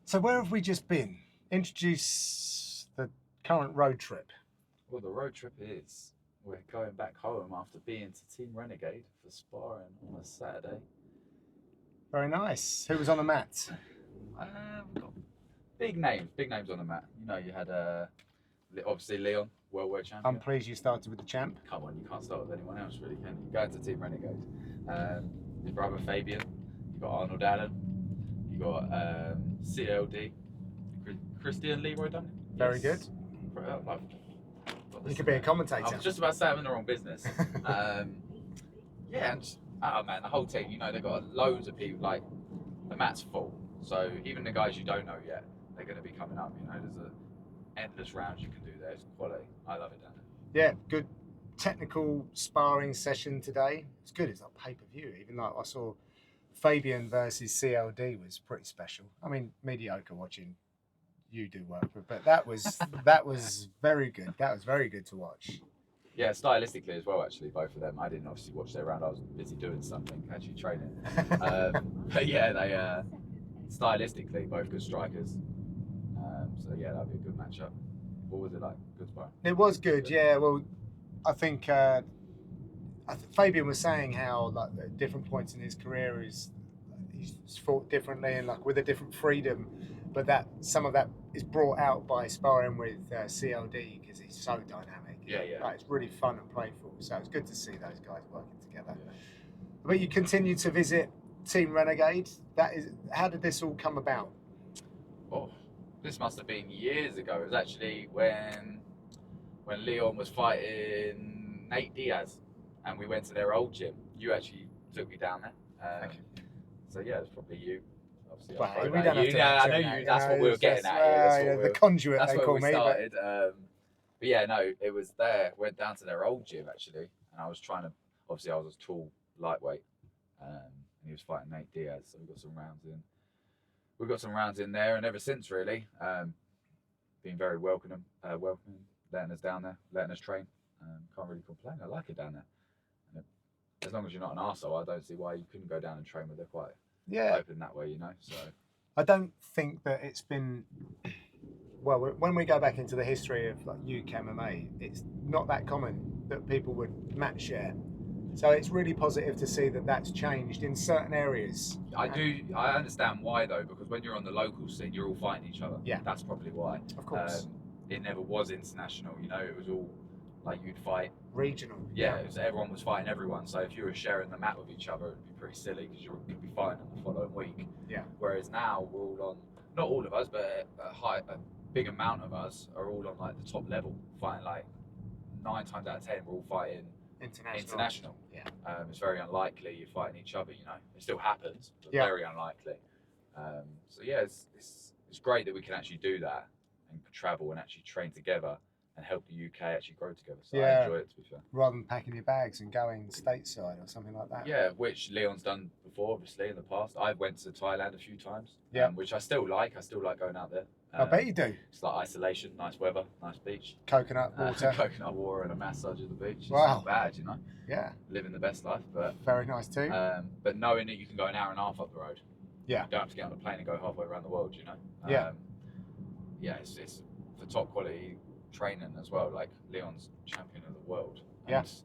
So where have we just been? Introduce the current road trip. Well, the road trip is we're going back home after being to Team Renegade for sparring on a Saturday. Very nice. Who was on the mat? We've got big names on the mat. You know, you had obviously Leon, world champion. I'm pleased you started with the champ. Come on, you can't start with anyone else, really, can you? Going to Team Renegade. His brother Fabian. You got Arnold Allen. You got CLD. Christian Leroy done it. Very good. You could be a commentator. I was just about to say I'm in the wrong business. Yeah, and just, oh man, the whole team, you know, they've got loads of people, like, the mat's full. So even the guys you don't know yet, they're going to be coming up, you know, there's endless rounds you can do there. It's quality. I love it down there. Yeah, good technical sparring session today. It's good. It's like pay-per-view. Even like I saw Fabian versus CLD was pretty special. I mean, mediocre watching you do work with, but that was very good. That was very good to watch. Yeah, stylistically as well, actually, both of them. I didn't obviously watch their round. I was busy doing something, actually training. But yeah, they stylistically both good strikers. So yeah, that'd be a good matchup. What was it like? Good sparring? It was good, yeah. Well, I think Fabian was saying how like at different points in his career he's fought differently and like with a different freedom, but that some of that is brought out by sparring with CLD because he's so dynamic. Yeah. Like, it's really fun and playful. So it's good to see those guys working together. Yeah. But you continue to visit Team Renegade. How did this all come about? Oh, this must have been years ago. It was actually when Leon was fighting Nate Diaz, and we went to their old gym. You actually took me down there. So yeah, it's probably you. Obviously, well, we don't have to. I know you. That's what we were getting at. The conduit they call me. Started. But yeah, no, it was there. Went down to their old gym actually, and I was trying to. Obviously, I was a tall lightweight, and he was fighting Nate Diaz. So we got some rounds in. We got some rounds in there, and ever since really, been very welcoming, letting us down there, letting us train. Can't really complain. I like it down there. And as long as you're not an arsehole, I don't see why you couldn't go down and train with it quite open that way, you know. So I don't think that it's been. Well, when we go back into the history of like UK MMA, it's not that common that people would match share. So it's really positive to see that that's changed in certain areas. I understand why though, because when you're on the local scene, you're all fighting each other. Yeah. That's probably why. Of course. It never was international, you know, it was all like you'd fight. Regional. Yeah, everyone was fighting everyone. So if you were sharing the mat with each other, it'd be pretty silly because you could be fighting them the following week. Yeah. Whereas now we're all on, not all of us, but a big amount of us are all on like the top level, fighting like 9 times out of 10, we're all fighting international. Yeah. It's very unlikely you're fighting each other, you know. It still happens, but very unlikely. So yeah, it's great that we can actually do that and travel and actually train together and help the UK actually grow together. So I enjoy it, to be fair. Rather than packing your bags and going stateside or something like that. Yeah, which Leon's done before, obviously, in the past. I went to Thailand a few times, which I still like. I still like going out there. I bet you do. It's like isolation, nice weather, nice beach. Coconut water. Coconut water and a massage at the beach. It's wow. not bad, you know. Yeah. Living the best life, but very nice too. But knowing that you can go an hour and a half up the road. Yeah. You don't have to get on a plane and go halfway around the world, you know. Yeah, it's for top quality training as well. Like Leon's champion of the world. Yes.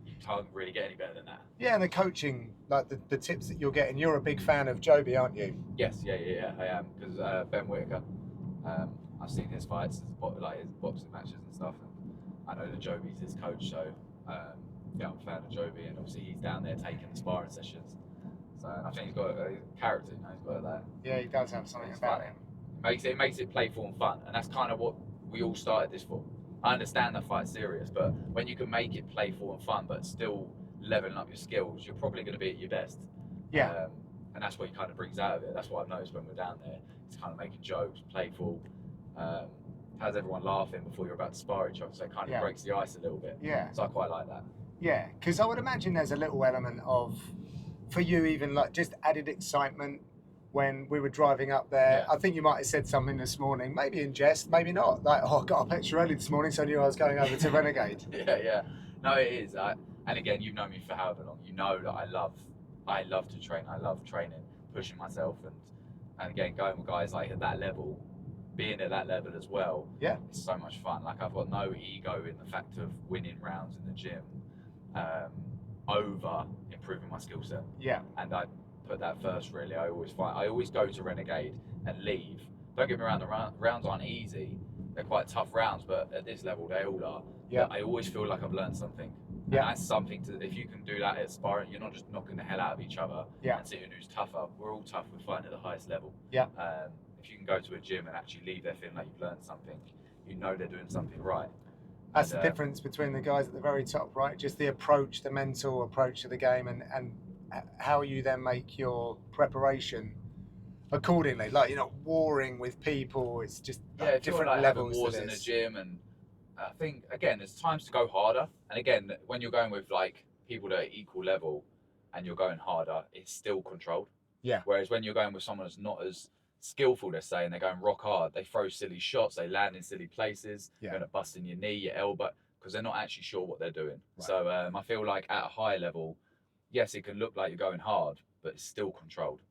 You can't really get any better than that. Yeah, and the coaching, like the tips that you're getting. You're a big fan of Joby, aren't you? Yes, yeah, I am, because Ben Whitaker. I've seen his fights, his boxing matches and stuff. And I know that Joby's his coach, so yeah, I'm a fan of Joby, and obviously he's down there taking the sparring sessions. So I think he's got a character, you know, he's got that. Yeah, he does have something about him. It makes it playful and fun, and that's kind of what we all started this for. I understand the fight's serious, but when you can make it playful and fun, but still leveling up your skills, you're probably going to be at your best. Yeah. And that's what he kind of brings out of it. That's what I've noticed when we're down there. It's kind of making jokes, playful, has everyone laughing before you're about to spar each other, so it kind of breaks the ice a little bit. Yeah. So I quite like that. Yeah, because I would imagine there's a little element of, for you even, like just added excitement when we were driving up there. I think you might have said something this morning, maybe in jest, maybe not. Like, I got up extra early this morning, so I knew I was going over to Renegade. Yeah. No, it is. And again, you've known me for however long. You know that I love to train. I love training, pushing myself, and And again, going with guys like at that level, being at that level as well, Yeah. it's so much fun. Like I've got no ego in the fact of winning rounds in the gym over improving my skill set. Yeah. And I put that first really. I always go to Renegade and leave. Don't get me wrong, the rounds aren't easy. They're quite tough rounds, but at this level they all are. Yeah. But I always feel like I've learned something. Yeah. And that's something to, if you can do that at sparring, you're not just knocking the hell out of each other Yeah. and seeing who's tougher. We're all tough, we're fighting at the highest level. Yeah. If you can go to a gym and actually leave there feeling like you've learned something, you know they're doing something right. That's the difference between the guys at the very top, right? Just the approach, the mental approach to the game, and how you then make your preparation accordingly. Like you're not warring with people. It's just like different like levels wars to in the this. gym, and I think again, there's times to go harder. And again, when you're going with like people that are equal level, and you're going harder, it's still controlled. Yeah. Whereas when you're going with someone that's not as skillful, let's say, and they're going rock hard, they throw silly shots, they land in silly places, Yeah. you're going to bust in your knee, your elbow, because they're not actually sure what they're doing. Right. So I feel like at a high level, yes, it can look like you're going hard, but it's still controlled.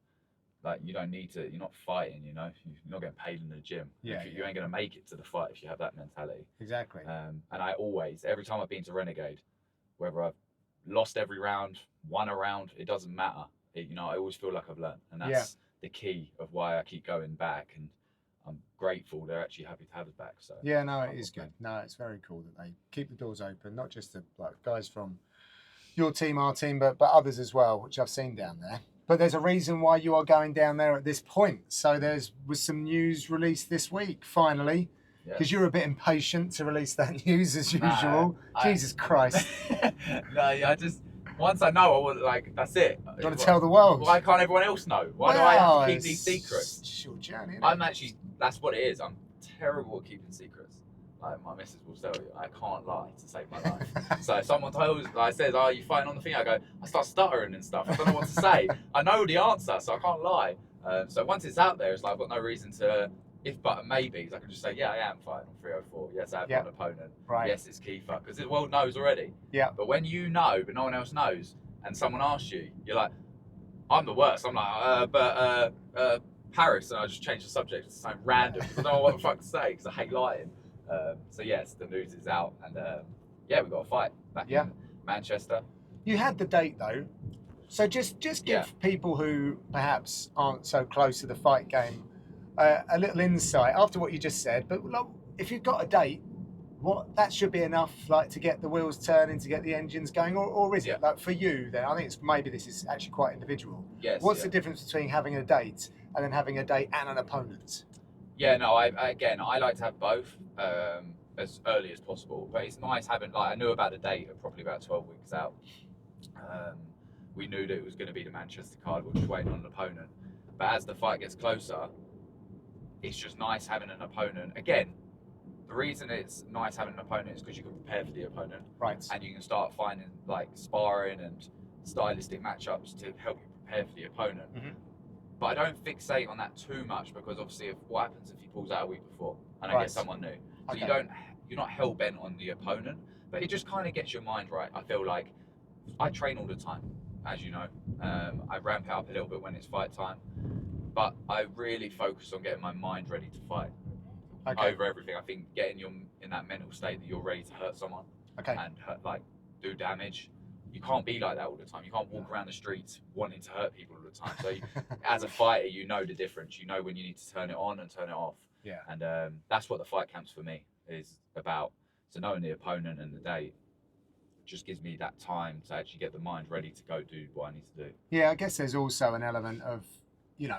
Like you don't need to, you're not fighting, you know, you're not getting paid in the gym. Yeah, You ain't going to make it to the fight if you have that mentality. Exactly. And I always, every time I've been to Renegade, whether I've lost every round, won a round, it doesn't matter. You know, I always feel like I've learned, and that's the key of why I keep going back. And I'm grateful they're actually happy to have us back. So yeah, no, it is good. No, it's very cool that they keep the doors open, not just the like guys from your team, our team, but others as well, which I've seen down there. But there's a reason why you are going down there at this point. So was some news released this week, finally, because you're a bit impatient to release that news as usual. Jesus Christ. No, I just, once I know, I want, like, that's it. You want to tell the world? Why can't everyone else know? Why do I have to keep these secrets? It's your journey, I'm actually, that's what it is. I'm terrible at keeping secrets. Like, my missus will tell you, I can't lie to save my life. So if someone says, "Oh, you fighting on the thing?" I go, I start stuttering and stuff. I don't know what to say. I know the answer, so I can't lie. So once it's out there, it's like I've got no reason to, if but maybes. I can just say, yeah, I am fighting on 304. Yes, I have got an opponent. Right. Yes, it's Kiefer, because the world knows already. Yeah. But when you know, but no one else knows, and someone asks you, you're like, I'm the worst. I'm like, Paris, and I just change the subject to something random because I don't know what the fuck to say because I hate lying. So yes, the news is out, and yeah, we've got a fight back in Manchester. You had the date though, so just give people who perhaps aren't so close to the fight game a little insight after what you just said. But if you've got a date, that should be enough, like to get the wheels turning, to get the engines going, or is it like for you? Then I think maybe this is actually quite individual. Yes. What's the difference between having a date and then having a date and an opponent? Yeah, no, I like to have both as early as possible. But it's nice having, like, I knew about the date probably about 12 weeks out. We knew that it was going to be the Manchester card, which was waiting on an opponent. But as the fight gets closer, it's just nice having an opponent. Again, the reason it's nice having an opponent is because you can prepare for the opponent. Right. And you can start finding, like, sparring and stylistic matchups to help you prepare for the opponent. Mm-hmm. But I don't fixate on that too much because obviously, what happens if he pulls out a week before and I get someone new? So you're not hell bent on the opponent, but it just kind of gets your mind right. I feel like I train all the time, as you know. I ramp up a little bit when it's fight time, but I really focus on getting my mind ready to fight over everything. I think getting you in that mental state that you're ready to hurt someone and do damage. You can't be like that all the time. You can't walk around the streets wanting to hurt people all the time. So as a fighter, you know the difference. You know when you need to turn it on and turn it off. Yeah. And that's what the fight camps for me is about. So knowing the opponent and the date just gives me that time to actually get the mind ready to go do what I need to do. Yeah, I guess there's also an element of, you know,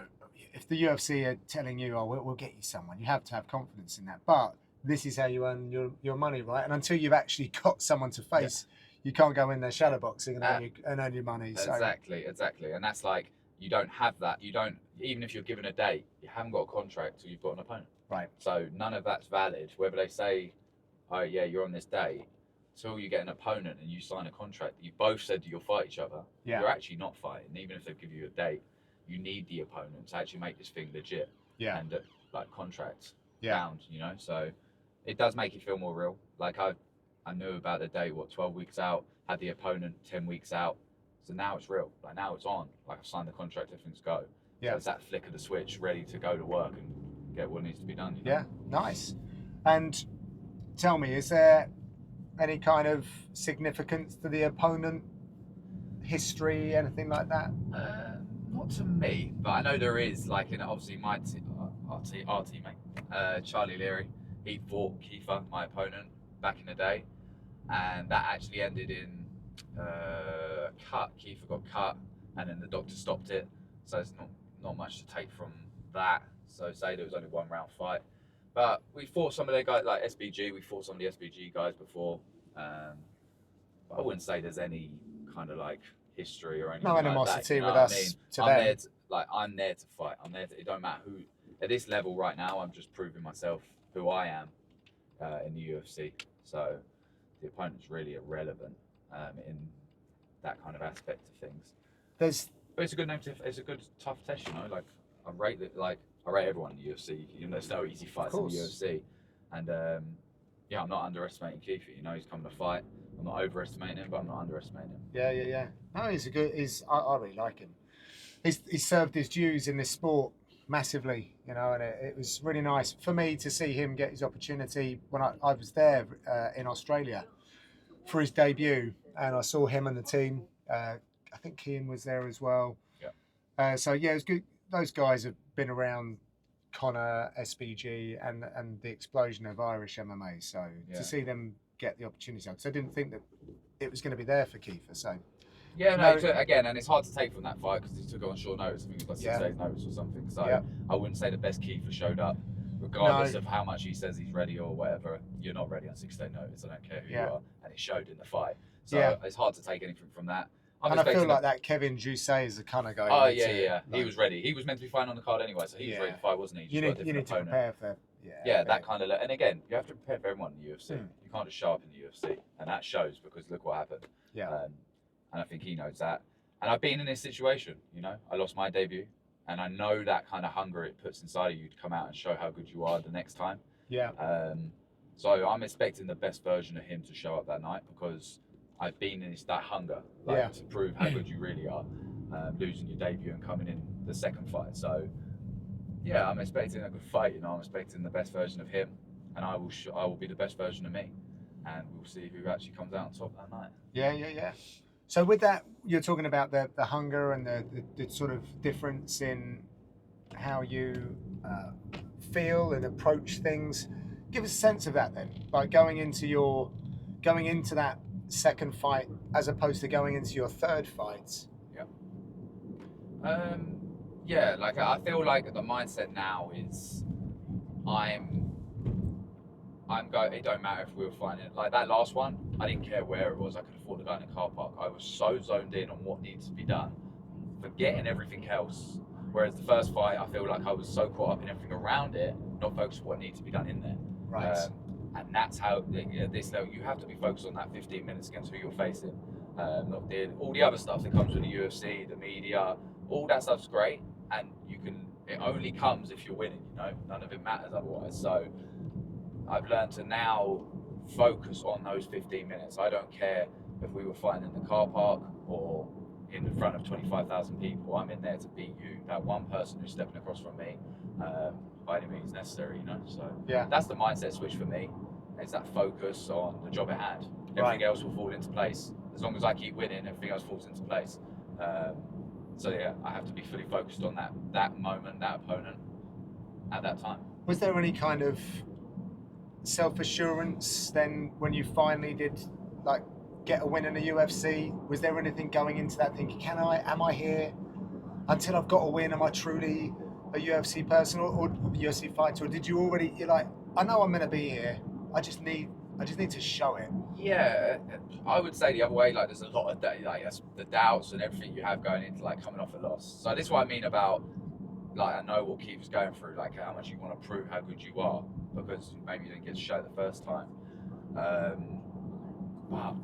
if the UFC are telling you, oh, we'll get you someone, you have to have confidence in that. But this is how you earn your money, right? And until you've actually got someone to face, you can't go in there shadow boxing and earn your money. Exactly. And that's like, you don't have that. You don't, even if you're given a date, you haven't got a contract till you've got an opponent. Right. So none of that's valid. Whether they say, oh yeah, you're on this date, till you get an opponent and you sign a contract, you both said you'll fight each other. Yeah. You're actually not fighting. Even if they give you a date, you need the opponent to actually make this thing legit. Yeah. And like contracts bound, you know. So it does make it feel more real. Like I knew about the date, 12 weeks out, had the opponent 10 weeks out. So now it's real. Like now it's on. Like I've signed the contract, everything's go. Yeah. So it's that flick of the switch, ready to go to work and get what needs to be done. You know? Yeah, nice. And tell me, is there any kind of significance to the opponent, history, anything like that? Not to me, but I know there is. Like, in obviously our teammate, Charlie Leary, he fought Kiefer, my opponent, back in the day, and that actually ended in cut. Kiefer got cut, and then the doctor stopped it. So it's not much to take from that. So say there was only 1 round fight, but we fought some of their guys like SBG. We fought some of the SBG guys before. But I wouldn't say there's any kind of like history or anything. No like animosity that, you know with what us I mean? to I'm them. there to, like, I'm there to fight. I'm there to. It don't matter who. At this level right now, I'm just proving myself who I am in the UFC. So the opponent's really irrelevant in that kind of aspect of things. But it's a good name to. It's a good tough test, you know. Like I rate it. Like I rate everyone in the UFC. You know, there's no easy fights in the UFC, and yeah, I'm not underestimating Kiefer. You know, he's coming to fight. I'm not overestimating him, but I'm not underestimating him. Yeah. No, he's a good. I really like him. He's served his dues in this sport massively, you know, and it was really nice for me to see him get his opportunity when I was there in Australia for his debut, and I saw him and the team. I think Kean was there as well. Yeah. So yeah, it was good. Those guys have been around Connor, SBG, and the explosion of Irish MMA. So to see them get the opportunity, because I didn't think that it was going to be there for Kiefer. So yeah, no, again, and it's hard to take from that fight because he took it on short notice. I think it was like 6 days notice or something. So I wouldn't say the best Kiefer showed up, regardless of how much he says he's ready or whatever. You're not ready on 6 day notice. I don't care who you are, and it showed in the fight. So it's hard to take anything from that. And I feel like that Kevin Jousset is the kind of guy. Oh yeah. Like, he was ready. He was meant to be fighting on the card anyway, so he was ready to fight, wasn't he? You need to prepare for. Yeah, that kind of. And again, you have to prepare for everyone in the UFC. You can't just show up in the UFC, and that shows because look what happened. Yeah. And I think he knows that. And I've been in this situation. You know, I lost my debut, and I know that kind of hunger it puts inside of you to come out and show how good you are the next time. Yeah. So I'm expecting the best version of him to show up that night because I've been in that hunger, to prove how good you really are, losing your debut and coming in the second fight. So, yeah, I'm expecting a good fight. You know, I'm expecting the best version of him, and I will be the best version of me, and we'll see who actually comes out on top that night. Yeah. So with that, you're talking about the hunger and the sort of difference in how you feel and approach things. Give us a sense of that then, by going into that second fight as opposed to going into your third fight. Yeah, like I feel like the mindset now is I'm going. It don't matter if we were fighting like that last one. I didn't care where it was. I could afford to go in a car park. I was so zoned in on what needs to be done, forgetting everything else. Whereas the first fight, I feel like I was so caught up in everything around it, not focused on what needs to be done in there. Right. And that's how at this level you have to be focused on that 15 minutes against who you're facing. Not all the other stuff that comes with the UFC, the media, all that stuff's great, and it only comes if you're winning. You know, none of it matters otherwise. So I've learned to now focus on those 15 minutes. I don't care if we were fighting in the car park or in front of 25,000 people. I'm in there to beat you, that one person who's stepping across from me, by any means necessary, you know. So that's the mindset switch for me. It's that focus on the job at hand. Everything else will fall into place. As long as I keep winning, everything else falls into place. So yeah, I have to be fully focused on that moment, that opponent at that time. Was there any kind of self-assurance then when you finally did like get a win in the UFC? Was there anything going into that thinking, am I here until I've got a win? Am I truly a UFC person or UFC fighter? Or did you already, you're like, I know I'm going to be here. I just need to show it. Yeah, I would say the other way. Like, there's a lot of that's the doubts and everything you have going into like coming off a loss. So this is what I mean about like I know what Keith's going through, like how much you want to prove how good you are because maybe you didn't get to show it the first time. But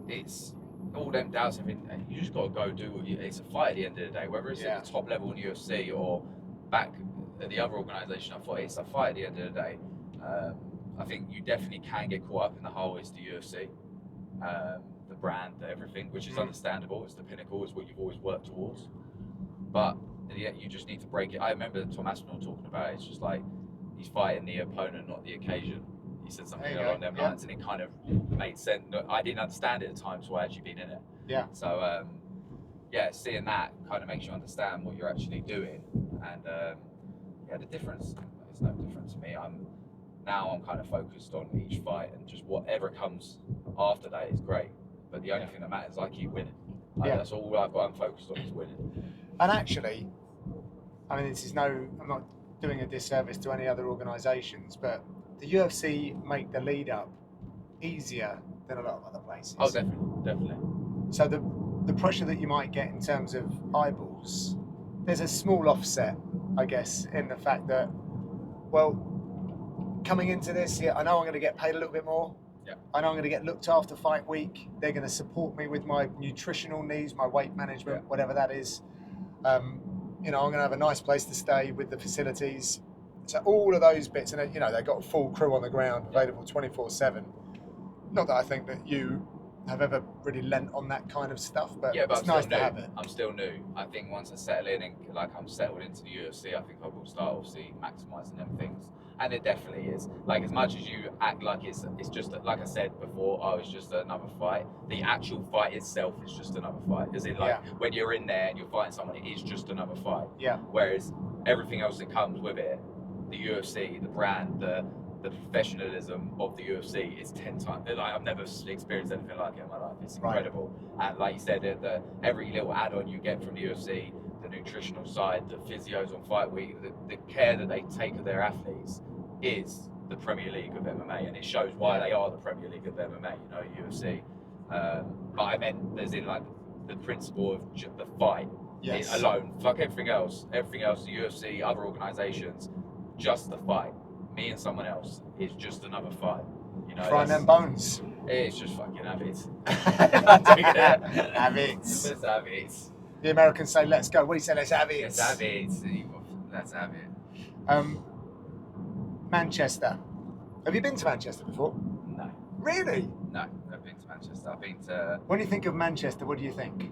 it's all them doubts. And you just got to go do. It's a fight at the end of the day, whether it's at the top level in UFC or back at the other organisation. I thought it's a fight at the end of the day. I think you definitely can get caught up in the whole is the UFC, the brand, everything, which is understandable. It's the pinnacle, it's what you've always worked towards. But you just need to break it. I remember Tom Aspinall talking about it. It's just like he's fighting the opponent, not the occasion. He said something along them lines, and it kind of made sense. I didn't understand it at times, so I actually been in it. Yeah. So seeing that kind of makes you understand what you're actually doing, and the difference. It's no difference to me. I'm kind of focused on each fight, and just whatever comes after that is great. But the only thing that matters is I keep winning. That's all I'm focused on is winning. And actually, I mean, I'm not doing a disservice to any other organisations, but the UFC make the lead up easier than a lot of other places. Oh, definitely. So the pressure that you might get in terms of eyeballs, there's a small offset, I guess, in the fact that, well, coming into this, I know I'm going to get paid a little bit more. Yeah. I know I'm going to get looked after fight week. They're going to support me with my nutritional needs, my weight management, whatever that is. I'm going to have a nice place to stay with the facilities. So all of those bits, and they've got a full crew on the ground available 24/7. Not that I think that you have ever really lent on that kind of stuff, but it's nice to have it. I'm still new. I think once I settle in and I'm settled into the UFC, I think I will start obviously maximising them things. And it definitely is. Like, as much as you act like it's just, like I said before, it's just another fight. The actual fight itself is just another fight. As in, when you're in there and you're fighting someone, it is just another fight. Yeah. Whereas everything else that comes with it, the UFC, the brand, the professionalism of the UFC is 10 times. Like, I've never experienced anything like it in my life. It's incredible. And like you said, every little add-on you get from the UFC, the nutritional side, the physios on fight week, the care that they take of their athletes is the Premier League of MMA, and it shows why they are the Premier League of MMA, UFC. But I meant there's in like the principle of the fight alone. Fuck everything else, the UFC, other organisations, just the fight. Me and someone else is just another fight. Frying them bones. It's just fucking habits. Habits. It's habits. The Americans say, let's go. We say, let's have it. Let's have it. Let's have it. Manchester. Have you been to Manchester before? No. Really? No, I've been to Manchester. I've been to... When you think of Manchester, what do you think?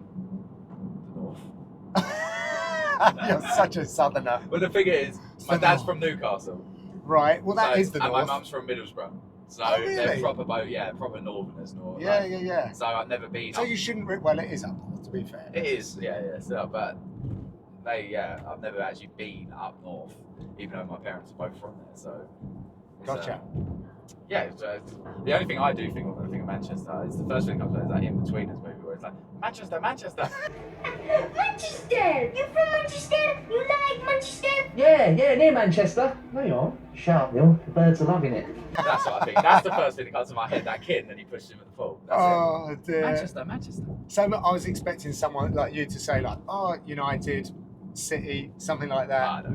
The north. You're such a southerner. Well, the thing is, my dad's from Newcastle. Right, well that is the north. And my mum's from Middlesbrough. So they're proper northerners. Yeah. So I've never been... So you shouldn't... Well, it is up north, to be fair. It is, yeah. So, but I've never actually been up north, even though my parents are both from there, so... Gotcha. The only thing I do think when I think of Manchester is the first thing that comes up is that In-Betweeners movie where it's like, Manchester! Manchester! You're from Manchester? You like Manchester? Yeah, near Manchester. No, you aren't. Shut up, Neil. The birds are loving it. That's what I think. That's the first thing that comes to my head, that kid, and then he pushes him at the pool. That's dear. Manchester. So I was expecting someone like you to say United, City, something like that.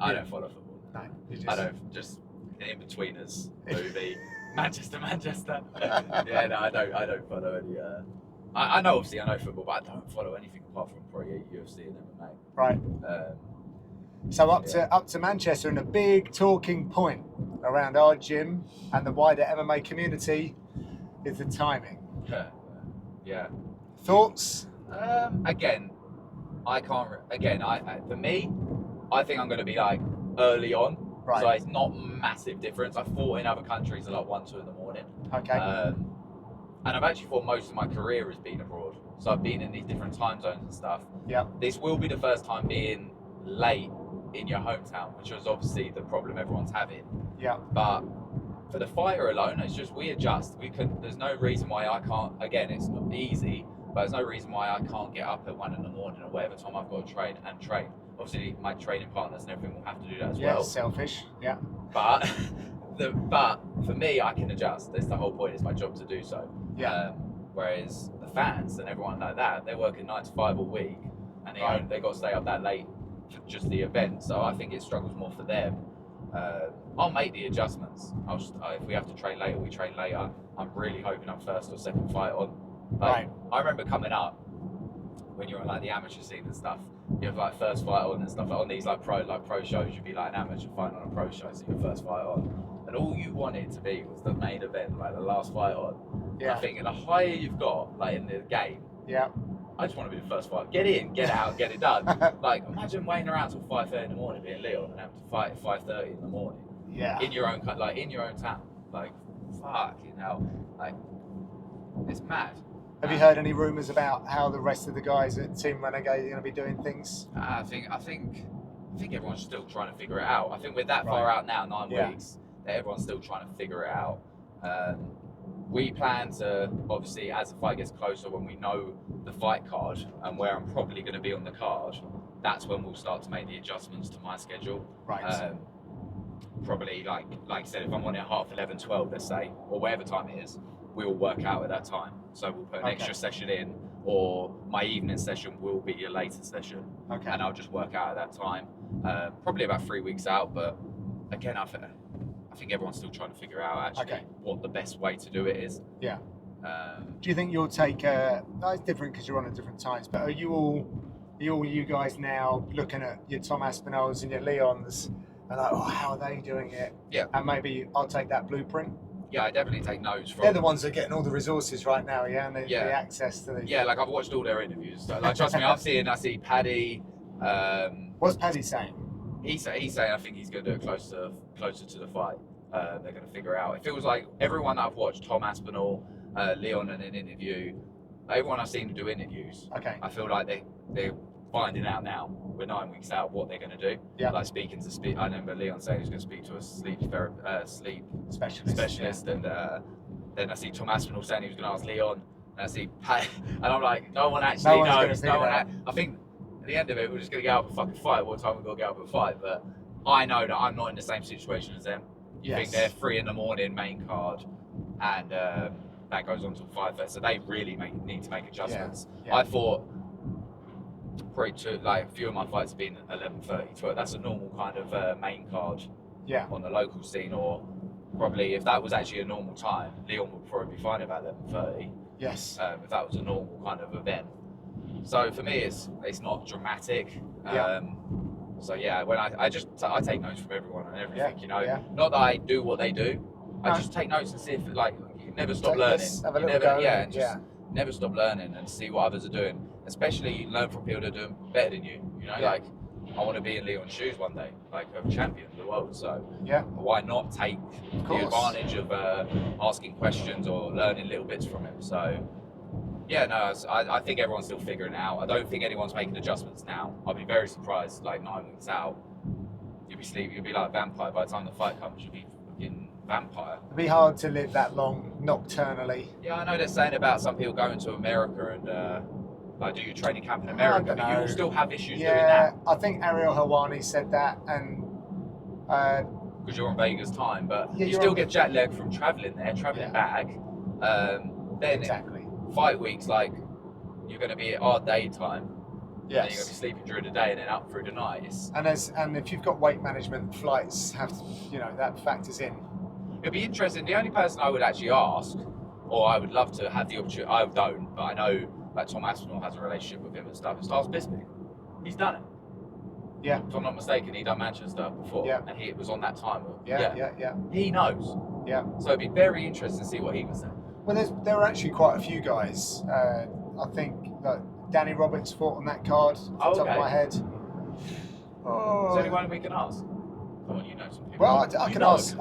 I don't follow football. No, I don't, just In-Betweeners movie. Manchester. Yeah, I don't follow any. I know football, but I don't follow anything apart from probably UFC and MMA. Right. So up to Manchester, and a big talking point around our gym and the wider MMA community is the timing. Yeah. Thoughts? Again, I can't. For me, I think I'm going to be like early on. Right. So it's not massive difference. I've fought in other countries at like 1, 2 in the morning. Okay. And I've actually fought most of my career has been abroad. So I've been in these different time zones and stuff. Yeah. This will be the first time being late in your hometown, which is obviously the problem everyone's having. Yeah. But for the fighter alone, it's just we adjust. There's no reason why I can't. Again, it's not easy, but there's no reason why I can't get up at 1 in the morning or whatever time I've got to train. Obviously, my training partners and everything will have to do that as well. Yeah, selfish. Yeah. But for me, I can adjust. That's the whole point. It's my job to do so. Yeah. Whereas the fans and everyone like that, they're working 9 to 5 all week, and they got to stay up that late for just the event. So I think it struggles more for them. I'll make the adjustments. If we have to train later, we train later. I'm really hoping I'm first or second fight on. Right. I remember coming up when you're on like the amateur scene and stuff. You have like first fight on and stuff like on these like pro shows. You'd be like an amateur fighting on a pro show, so your first fight on, and all you wanted to be was the main event, like the last fight on. Yeah. I think the higher you've got, like in the game, yeah, I just want to be the first fight. Get in, get out, get it done. Like, imagine waiting around till 5:30 in the morning, being Leon, and having to fight at 5:30 in the morning. Yeah. In your own town. Like, fucking hell. Like, it's mad. Have you heard any rumours about how the rest of the guys at Team Renegade are going to be doing things? I think everyone's still trying to figure it out. I think we're that far out now, 9 weeks, that everyone's still trying to figure it out. We plan to, obviously, as the fight gets closer, when we know the fight card and where I'm probably going to be on the card, that's when we'll start to make the adjustments to my schedule. Right. Probably, like I said, if I'm on at 11:30, 12, let's say, or whatever time it is, we'll work out at that time. So we'll put an extra session in, or my evening session will be a later session. Okay. And I'll just work out at that time. Probably about 3 weeks out, but again, I think everyone's still trying to figure out actually what the best way to do it is. Yeah. Do you think you'll take no, it's different because you're on at different times, but are you guys now looking at your Tom Aspinalls and your Leons and like, oh, how are they doing it? Yeah. And maybe I'll take that blueprint. Yeah, I definitely take notes from. They're the ones that are getting all the resources right now, and the access to the. Yeah, like I've watched all their interviews. So, like, trust me, I see Paddy. What's Paddy saying? He's saying I think he's going to do it closer to the fight. They're going to figure out. It feels like everyone that I've watched, Tom Aspinall, Leon in an interview, everyone I've seen do interviews. Okay. I feel like they're finding out now. We're 9 weeks out what they're going to do. Yeah. Like I remember Leon saying he's going to speak to a sleep specialist, and then I see Tom Aspinall saying he was going to ask Leon, and I see Pat, and I'm like, no one actually knows. I think at the end of it, we're just going to get out and fucking fight. What time we got to get out and fight? But I know that I'm not in the same situation as them. You think they're 3 in the morning main card, and that goes on till 5:30, so they really need to make adjustments. Yeah. I thought probably like a few of my fights have been 11:30, 12. That's a normal kind of main card on the local scene, or probably if that was actually a normal time, Leon would probably be fine about 11:30. Yes. If that was a normal kind of event. So for me, it's not dramatic. So yeah, when I take notes from everyone and everything, you know. Yeah. Not that I do what they do. I just take notes and see if you never stop learning. Never stop learning and see what others are doing. Especially you learn from people that are doing better than you. You know, like I want to be in Leon's shoes one day, like a champion of the world. So why not take the advantage of asking questions or learning little bits from him? So. Yeah, no, I think everyone's still figuring it out. I don't think anyone's making adjustments now. I'll be very surprised, like 9 weeks out, you'll be sleeping, you'll be like a vampire. By the time the fight comes, you'll be fucking vampire. It'll be hard to live that long nocturnally. Yeah, I know they're saying about some people going to America and like do your training camp in America, but you'll still have issues doing that. I think Ariel Helwani said that, and because you're on Vegas time, but you still get jet lag from traveling there, traveling back. Then fight weeks, like you're going to be at our daytime. Yes. And you're going to be sleeping during the day and then up through the night. And if you've got weight management, flights have to, that factors in. It'd be interesting. The only person I would actually ask, or I would love to have the opportunity, I don't, but I know like Tom Aspinall has a relationship with him and stuff. It's Lars Bisping. He's done it. Yeah. If I'm not mistaken, he done Manchester before. Yeah. And he was on that time. Yeah. He knows. Yeah. So it'd be very interesting to see what he would say. Well, there are actually quite a few guys. I think Danny Roberts fought on that card off the top of my head. Is there anyone we can ask? Come on, you know some people. Well, I can ask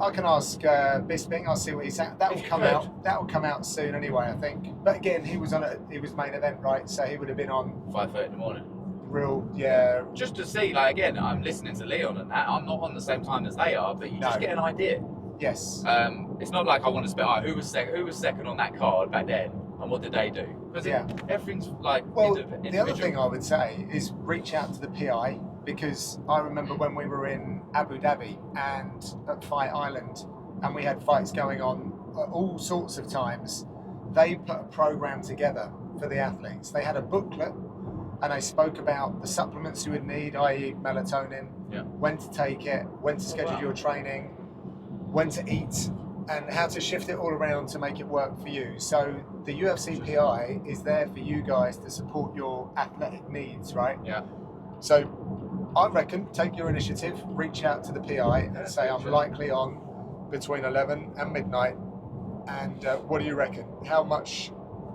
Bisping. I'll see what he's at. That will come out. That will come out soon anyway, I think. But again, he was main event, right? So he would have been on 5:30 in the morning. Just to see, like again, I'm listening to Leon and that. I'm not on the same time as they are, but you just get an idea. Yes. It's not like I want to spit out who was second on that card back then and what did they do? Because everything's like individual. The other thing I would say is reach out to the PI, because I remember when we were in Abu Dhabi and at Fight Island and we had fights going on at all sorts of times, they put a program together for the athletes. They had a booklet and they spoke about the supplements you would need, i.e. melatonin, when to take it, when to schedule your training, when to eat, and how to shift it all around to make it work for you. So the UFC PI is there for you guys to support your athletic needs, right? Yeah. So I reckon take your initiative, reach out to the PI and say I'm likely on between 11 and midnight, and what do you reckon? How much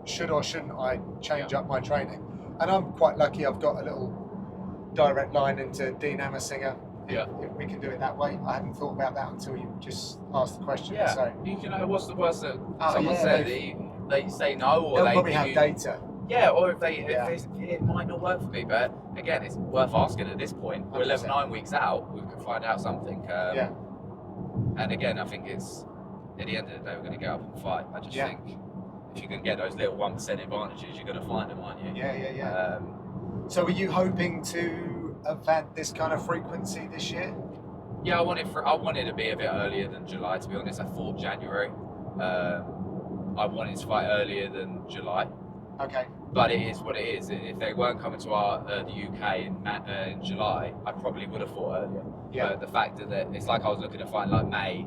should or shouldn't I change up my training? and I'm quite lucky. I've got a little direct line into Dean Hammersinger. If we can do it that way. I hadn't thought about that until you just asked the question. Yeah. So You know, what's the worst that someone said? They say no, or they'll they probably give have you, data. Yeah, or if it might not work for me, but again, it's worth asking at this point. We're 9 weeks out, we can find out something. And again, I think it's, at the end of the day, we're going to get up and fight. I just think if you can get those little 1% advantages, you're going to find them, aren't you? Yeah. So were you hoping to have had this kind of frequency this year? Yeah, I wanted to be a bit earlier than July, to be honest. I thought January. I wanted to fight earlier than July. Okay. But it is what it is. If they weren't coming to the UK in July, I probably would have fought earlier. Yeah. But the fact that it's like I was looking to fight like May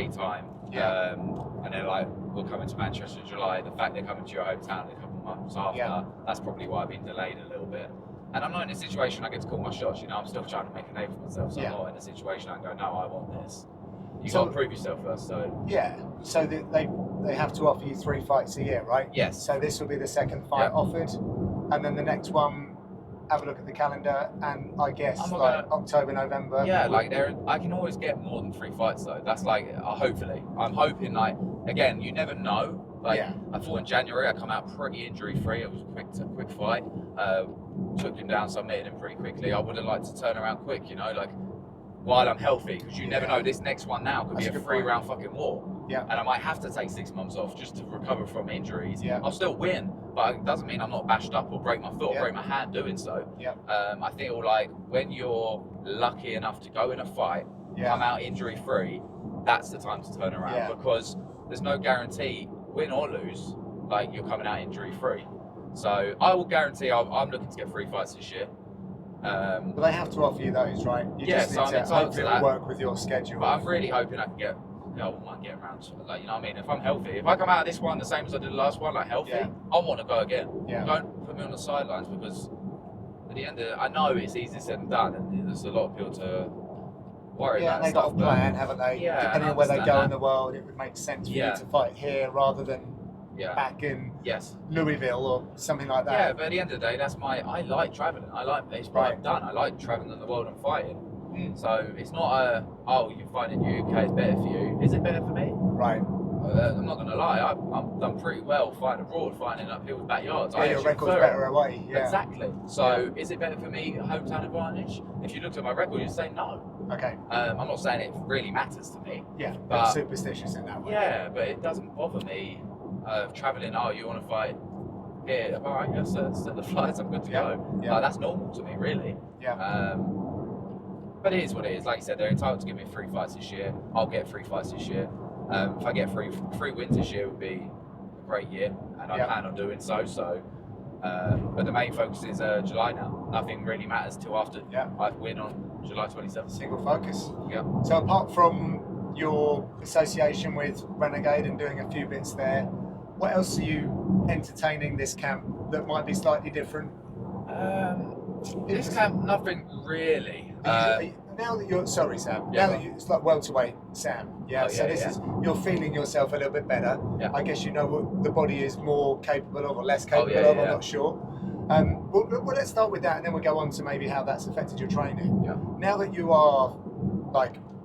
time. Yeah. And they're like, we're coming to Manchester in July. The fact they're coming to your hometown a couple of months after, that's probably why I've been delayed a little bit. And I'm not in a situation I get to call my shots. You know, I'm still trying to make a name for myself. So I'm not in a situation I can go, no, I want this. You got to prove yourself first. So so they have to offer you 3 fights a year, right? Yes. So this will be the second fight offered, and then the next one. Have a look at the calendar, and I guess October, November. Yeah, like I can always get more than 3 fights though. That's like hopefully. I'm hoping again, you never know. I fought in January. I come out pretty injury free. It was a quick fight. Took him down, submitted him pretty quickly. I would have liked to turn around quick, you know, while I'm healthy, because you never know. This next one now could be a 3-round fucking war. Yeah. And I might have to take 6 months off just to recover from injuries. Yeah. I'll still win, but it doesn't mean I'm not bashed up or break my foot or break my hand doing so. Yeah. I feel like when you're lucky enough to go in a fight, come out injury free, that's the time to turn around, because there's no guarantee, win or lose, you're coming out injury free. So I will guarantee I'm looking to get 3 fights this year. But they have to offer you those, right? You just need to hopefully work with your schedule. But I'm really hoping I can get, I wouldn't mind getting around to, you know what I mean? If I'm healthy, if I come out of this one the same as I did the last one, healthy, I want to go again. Yeah. Don't put me on the sidelines, because at the end of it, I know it's easier said than done, and there's a lot of people to worry about. Yeah, they've got a plan, haven't they? Yeah, depending on where they go in the world, it would make sense for you to fight here rather than back in Louisville or something like that. Yeah, but at the end of the day, I like travelling. It's what I've done. I like travelling the world and fighting. So it's not you fight in the UK is better for you. Is it better for me? Right. I'm not going to lie. I've done pretty well fighting abroad, fighting in people's backyards. Yeah, your record's better away. Yeah. Exactly. So is it better for me, hometown advantage? If you looked at my record, you'd say no. Okay. I'm not saying it really matters to me. Yeah, but superstitious in that way. Yeah, but it doesn't bother me. Travelling, you want to fight here? All right, yes, set the flights, I'm good to go. Yeah. That's normal to me, really. Yeah. But it is what it is. Like you said, they're entitled to give me 3 fights this year. I'll get 3 fights this year. If I get three wins this year, it would be a great year, and I plan on doing so. But the main focus is July now. Nothing really matters till after I win on July 27th. Single focus. Yeah. So apart from your association with Renegade and doing a few bits there, what else are you entertaining this camp that might be slightly different? This camp, nothing really. Now that you're Sam. Yeah, now that it's like welterweight Sam. Yeah. So this is you're feeling yourself a little bit better. Yeah. I guess you know what the body is more capable of or less capable of. I'm not sure. Well, let's start with that, and then we'll go on to maybe how that's affected your training. Yeah. Now that you are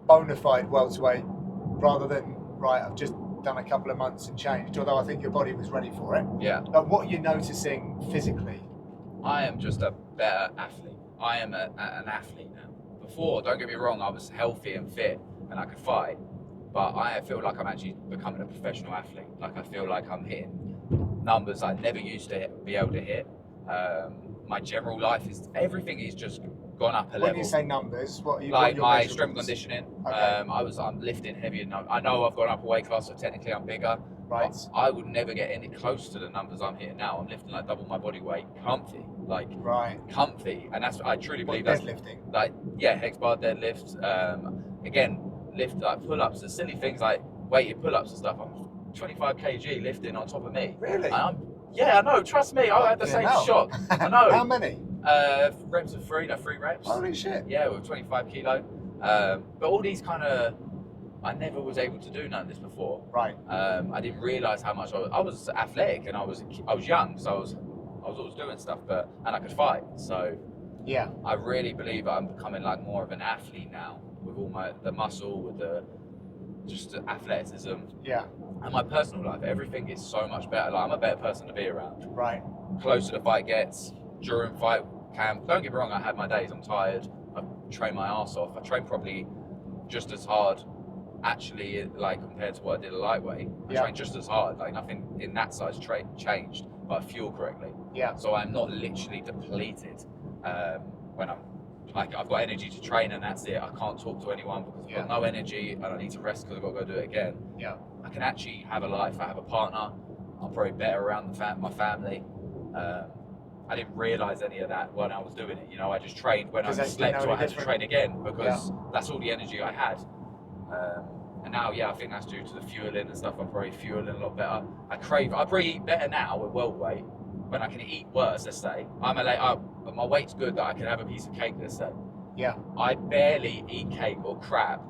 bona fide welterweight, rather than I've just done a couple of months and changed, although I think your body was ready for it. Yeah. But what are you noticing physically? I am just a better athlete. I am an athlete now. Before, don't get me wrong, I was healthy and fit and I could fight, but I feel like I'm actually becoming a professional athlete. I feel like I'm hitting numbers I never used to be able to hit. My general life everything is just gone up a level. When you say numbers, what are you? Like my strength conditioning. Okay. I'm lifting heavier. I know I've gone up a weight class, so technically I'm bigger. Right. I would never get any close to the numbers I'm hitting now. I'm lifting double my body weight, comfy, comfy, and I truly believe that's lifting. Hex bar deadlifts. Again, lift pull-ups, the silly things like weighted pull-ups and stuff. I'm 25 kg lifting on top of me. Really? I know. Trust me, I had the same shock. I know. How many? Reps of 3 reps. Holy shit. Yeah, with 25 kilo. But all these I never was able to do none of this before. Right. I didn't realise how much I was athletic, and I was young, so I I was always doing stuff, and I could fight. So Yeah. I really believe I'm becoming like more of an athlete now, with all the muscle, with the athleticism, and my personal life. Everything is so much better. Like, I'm a better person to be around. Right. Closer the fight gets, during fight camp. Don't get me wrong, I had my days. I'm tired. I train my ass off. I train probably just as hard, actually, like compared to what I did at lightweight. I train just as hard. Like, nothing in that size changed, but I fuel correctly. Yeah. So I'm not literally depleted when I'm like, I've got energy to train and that's it. I can't talk to anyone because I've got no energy and I need to rest because I've got to go do it again. Yeah. I can actually have a life. I have a partner. I'm probably better around my family. I didn't realise any of that when I was doing it. You know, I just trained when I slept, so I had to train again because that's all the energy I had. And now, I think that's due to the fueling and stuff. I'm probably fueling a lot better. I probably eat better now at welterweight when I can eat worse. Let's say my weight's good that I can have a piece of cake. Let's say. Yeah. I barely eat cake or crab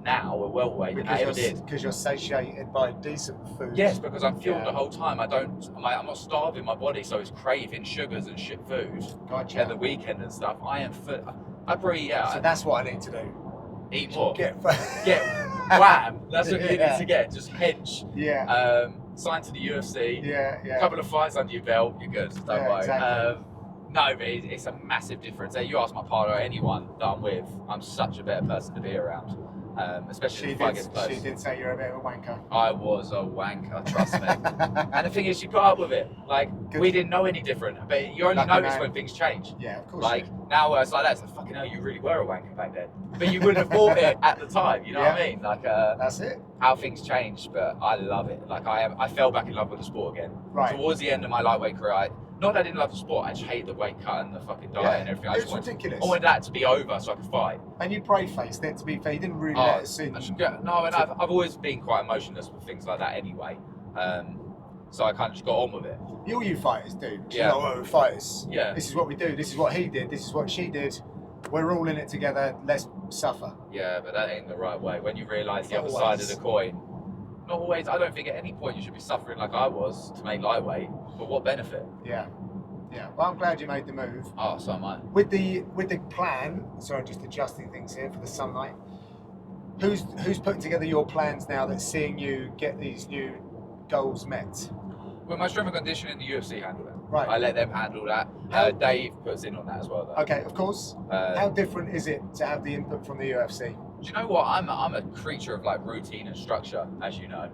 now at welterweight than I ever did. Because you're satiated by decent food. Yes, because I'm fueled the whole time. I'm not starving my body, so it's craving sugars and shit food. Gotcha. At the weekend and stuff. I am fit. I probably So that's what I need to do. Eat more. Get wham. That's what you need to get. Just hench. Yeah. Sign to the UFC. Yeah. Couple of fights under your belt. You're good. Don't worry. Exactly. No, but it's a massive difference. You ask my partner or anyone that I'm with, I'm such a better person to be around. Especially if I get close. She did say you're a bit of a wanker. I was a wanker, trust me. And the thing is, she put up with it. Like, we didn't know any different. But you only notice when things change. Yeah, of course. Like, now it's like that. It's like, fucking hell, you really were a wanker back then. But you wouldn't have thought it at the time, you know what I mean? Like, that's it. How things change, but I love it. Like, I fell back in love with the sport again. Right. Towards the end of my lightweight career, not that I didn't love the sport, I just hated the weight cut and the fucking diet and everything. It was ridiculous. I wanted that to be over so I could fight. And you brave-faced it, to be fair. You didn't really let it in. No, and I've always been quite emotionless with things like that anyway. So I kind of just got on with it. All you fighters do. Yeah. You know, fighters. Yeah. This is what we do. This is what he did. This is what she did. We're all in it together. Let's suffer. Yeah, but that ain't the right way. When you realise the other side of the coin, not always. I don't think at any point you should be suffering like I was to make lightweight. But what benefit? Yeah. Well, I'm glad you made the move. Oh, so am I. With the plan. Sorry, just adjusting things here for the sunlight. Who's putting together your plans now that's seeing you get these new goals met? Well, my strength and conditioning, the UFC handle that. Right. I let them handle that. Dave puts in on that as well, though. Okay, of course. How different is it to have the input from the UFC? Do you know what? I'm a creature of like routine and structure, as you know.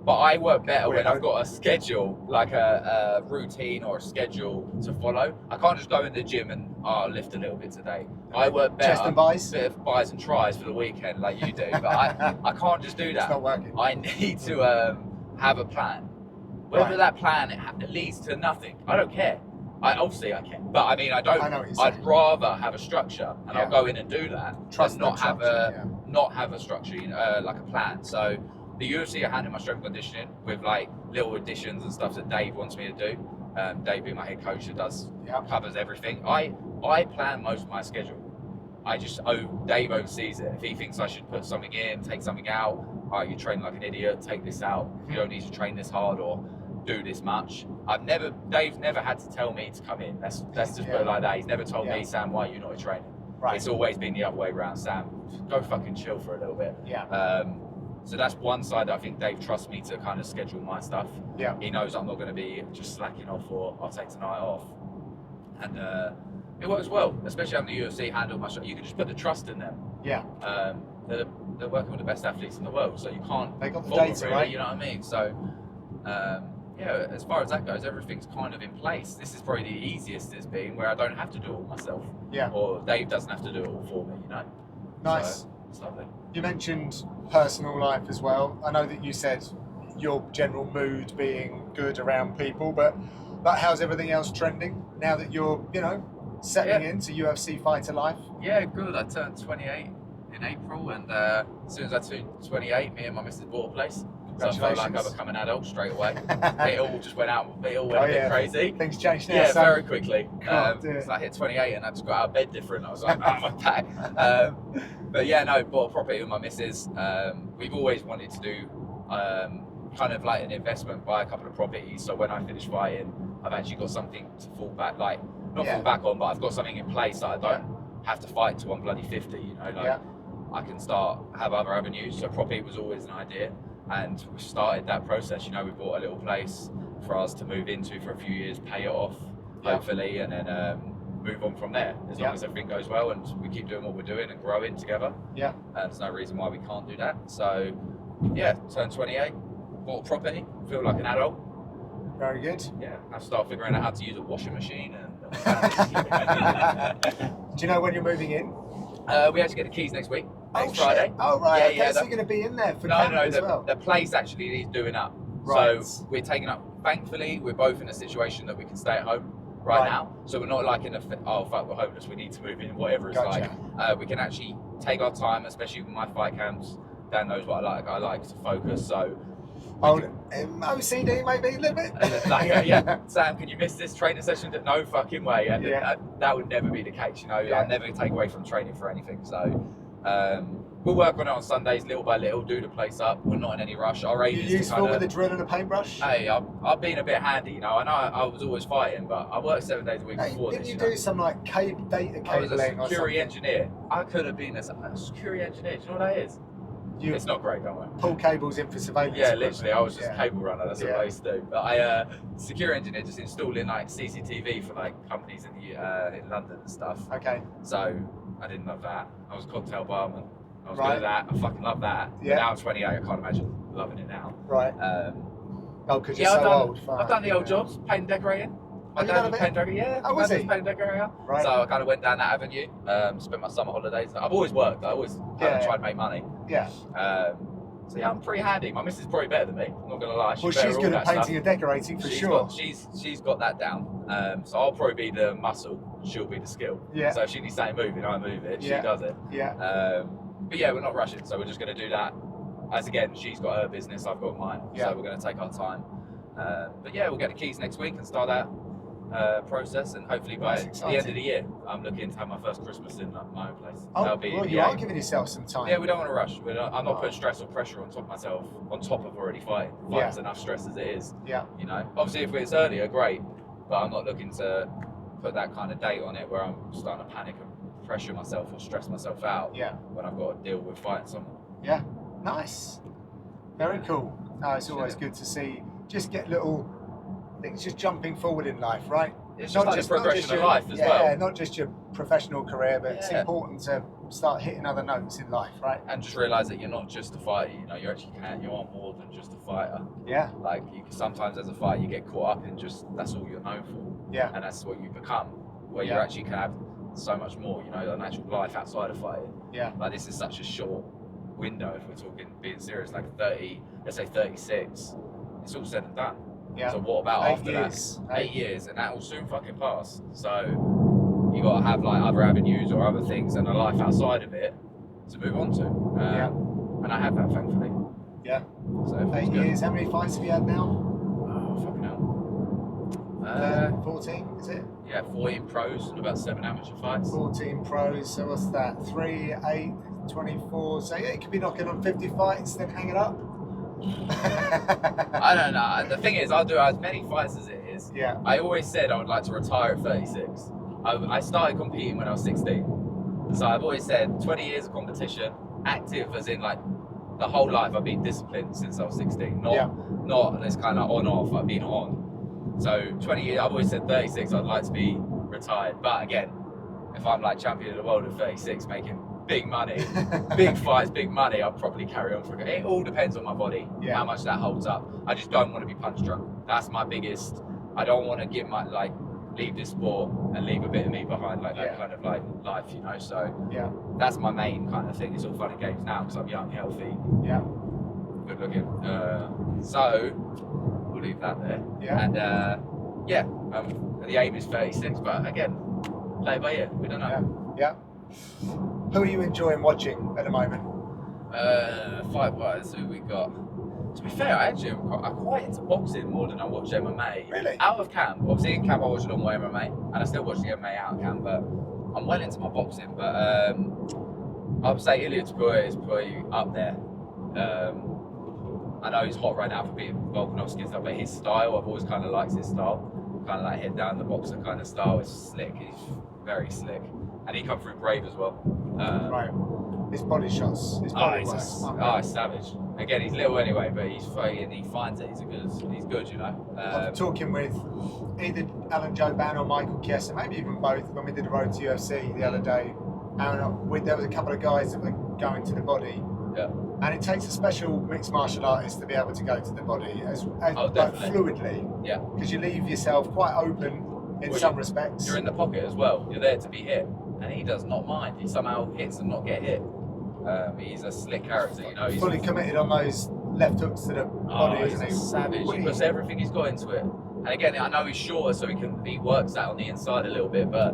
But I work better when I've got a schedule, like a routine or a schedule to follow. I can't just go in the gym and lift a little bit today. I work better. Chest and buys? Bit of buys and tries for the weekend, like you do. But I can't just do that. It's not working. I need to have a plan. Whether that plan leads to nothing, I don't care. Obviously I care, but I mean I don't. I know what you're saying. I'd rather have a structure, and I'll go in and do that. Trust not have structure, a structure, you know, like a plan. So the UFC are handling my strength and conditioning with like little additions and stuff that Dave wants me to do. Dave being my head coach that covers everything. I plan most of my schedule. Dave oversees it. If he thinks I should put something in, take something out, you train like an idiot, take this out. You don't need to train this hard or do this much. Dave's never had to tell me to come in. Let's just put it like that. He's never told me, Sam, why are you not training? Right. It's always been the other way around. Sam, go fucking chill for a little bit. Yeah. So that's one side that I think Dave trusts me to kind of schedule my stuff. Yeah. He knows I'm not going to be just slacking off or I'll take tonight off. And it works well, especially having the UFC handle my stuff. You can just put the trust in them. Yeah. They're working with the best athletes in the world, so you can't. They got the follow data, really, right? You know what I mean? So, as far as that goes, everything's kind of in place. This is probably the easiest it's been, where I don't have to do it all myself. Yeah. Or Dave doesn't have to do it all for me, you know? Nice. So, it's lovely. You mentioned personal life as well. I know that you said your general mood being good around people, but how's everything else trending now that you're, settling into UFC fighter life? Yeah, good. I turned 28 in April, and as soon as I turned 28, me and my missus bought a place. So I felt like I've become an adult straight away. It all just went out. It all went a bit crazy. Things changed now. Yeah, very quickly. So I hit 28 and I just got out of bed different. I was like, oh, my back. But yeah, no, bought a property with my missus. We've always wanted to do kind of like an investment, buy a couple of properties. So when I finish fighting, I've actually got something to fall back, like not fall back on, but I've got something in place that I don't have to fight till I'm bloody 50. You know, like I can have other avenues. So property was always an idea, and we started that process. You know, we bought a little place for us to move into for a few years, pay it off, hopefully, and then move on from there. As long as everything goes well and we keep doing what we're doing and growing together. Yeah. There's no reason why we can't do that. So, yeah, turned 28, bought a property, feel like an adult. Very good. Yeah, I start figuring out how to use a washing machine. And do you know when you're moving in? We actually get the keys next week. Next Friday. Oh, right. Yeah, okay, so you're going to be in there for camp as well. The place actually needs doing up. Right. So we're taking up, thankfully, we're both in a situation that we can stay at home right now. So we're not like in a, oh, fuck, we're homeless, we need to move in, whatever it's like. We can actually take our time, especially with my fight camps. Dan knows what I like to focus, so. OCD maybe a little bit. Sam, can you miss this training session? No fucking way. And that would never be the case, you know. I never take away from training for anything. So we'll work on it on Sundays, little by little, do the place up. We're not in any rush. Our aim is useful with a drill and a paintbrush? Hey, I've been a bit handy, you know. I know I was always fighting, but I worked 7 days a week before this. Didn't you do some like data cabling? I was a security engineer. I could have been a security engineer. Do you know what that is? It's not great, don't worry. Pull cables in for surveillance. Yeah, literally. I was just a cable runner. That's what I used to do. But I, security engineer, just installing like CCTV for like companies in London and stuff. Okay. So I didn't love that. I was a cocktail barman. I was good at that. I fucking love that. Yeah. But now I'm 28. I can't imagine loving it now. Right. Because you're so old. I've done the old jobs, paint and decorating. My dad was paint decorating. Yeah. Oh, was he? Paint and decorating. Right. So I kind of went down that avenue. Spent my summer holidays. I've always worked. I always tried to make money. Yeah. So yeah, I'm pretty handy. My missus is probably better than me. I'm not gonna lie. She's good at painting and decorating for sure. She's got that down. So I'll probably be the muscle. She'll be the skill. Yeah. So if she needs something moving, I move it. She does it. Yeah. But yeah, we're not rushing. So we're just gonna do that. As again, she's got her business, I've got mine. Yeah. So we're gonna take our time. But yeah, we'll get the keys next week and start that process, and hopefully by the end of the year, I'm looking to have my first Christmas in my own place. Oh, well, you are giving yourself some time. Yeah, we don't want to rush. I'm not putting stress or pressure on top of myself, on top of already fighting. Fighting's enough stress as it is. Yeah. You know, obviously if it's earlier, great, but I'm not looking to put that kind of date on it where I'm starting to panic and pressure myself or stress myself out. Yeah. When I've got to deal with fighting someone. Yeah. Nice. Very cool. No, it's always good to see. Just get little. It's just jumping forward in life, right? It's not just progression of life as well. Yeah, not just your professional career, but it's important to start hitting other notes in life, right? And just realise that you're not just a fighter. You know, you are more than just a fighter. Yeah. Like sometimes as a fighter, you get caught up in just that's all you're known for. Yeah. And that's what you become. Where you actually can have so much more. You know, an actual life outside of fighting. Yeah. Like this is such a short window if we're talking being serious. Like 30, let's say 36. It's all said and done. Yeah. So what about after that? 8 years, and that will soon fucking pass. So you got to have like other avenues or other things and a life outside of it to move on to. And I have that, thankfully. Yeah. So 8 years. How many fights have you had now? Oh fucking hell. 14, is it? Yeah, 14 pros and about 7 amateur fights. 14 pros. So what's that? 3, 8, 24. So yeah, it could be knocking on 50 fights, then hang it up. I don't know. The thing is, I'll do as many fights as it is. Yeah. I always said I would like to retire at 36. I started competing when I was 16. So I've always said 20 years of competition, active as in like the whole life. I've been disciplined since I was 16. Not this kind of on-off. I've been on. So 20 years, I've always said 36, I'd like to be retired. But again, if I'm like champion of the world at 36, making big money, big fights, big money, I'll probably carry on for it. It all depends on my body, how much that holds up. I just don't want to be punch drunk. That's my biggest. I don't want to give my leave this sport and leave a bit of me behind, like that kind of like life, you know. So that's my main kind of thing. It's all fun and games now because I'm young, healthy, good looking. So we'll leave that there. And the aim is 36, but again, play it by ear. We don't know. Yeah. Who are you enjoying watching at the moment? Fight-wise, who we got? To be fair, I'm quite into boxing more than I watch MMA. Really? Out of camp, obviously in camp I watch a lot more MMA, and I still watch the MMA out of camp, but I'm well into my boxing. But I would say Ilya Topuria is probably up there. I know he's hot right now for beating Volkanovski and stuff, but his style, I've always kind of liked his style. Kind of like head down the boxer kind of style. It's slick. He's very slick, and he come through brave as well. Right. His body shots. His body works. He's savage. Again, he's little anyway, but he's fighting. He finds it. He's good. You know. I'm talking with either Alan Joban or Michael Chiesa, maybe even both, when we did the Road to UFC the other day. And there was a couple of guys that were going to the body. Yeah. And it takes a special mixed martial artist to be able to go to the body as like fluidly. Yeah. Because you leave yourself quite open in some respects. You're in the pocket as well. You're there to be hit, and he does not mind. He somehow hits and not get hit. He's a slick character, you know. He's fully committed on those left hooks to the body, isn't he? Savage. He puts everything he's got into it. And again, I know he's shorter, so he works that on the inside a little bit, but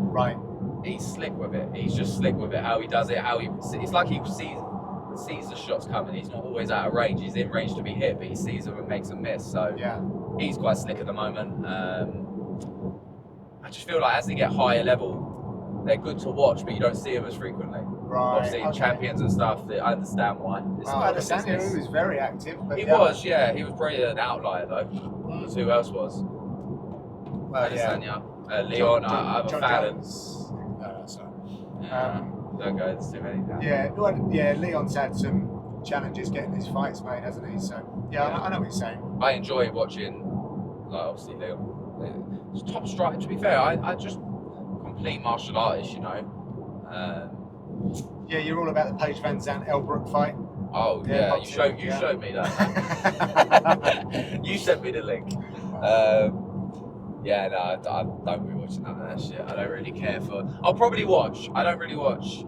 he's slick with it. He's just slick with it. How he does it. It's like he sees the shots coming. He's not always out of range. He's in range to be hit, but he sees them and makes them miss. So he's quite slick at the moment. I just feel like as they get higher level, they're good to watch, but you don't see them as frequently. Right. Obviously, champions and stuff. I understand why. Adesanya, he was very active. But he was probably an outlier though. Who else was? Adesanya, Leon. I'm a fan of. No, sorry. Don't go into too many now. Yeah, Leon's had some challenges getting his fights made, hasn't he? So I know what you're saying. I enjoy watching, like obviously Leon. It's top striker. To be fair, I just complete martial artist, you know. You're all about the Paige Van Zandt Elbrook fight. Oh yeah, you showed me that. You sent me the link. I don't be watching none of that shit. I don't really care for. I'll probably watch. I don't really watch.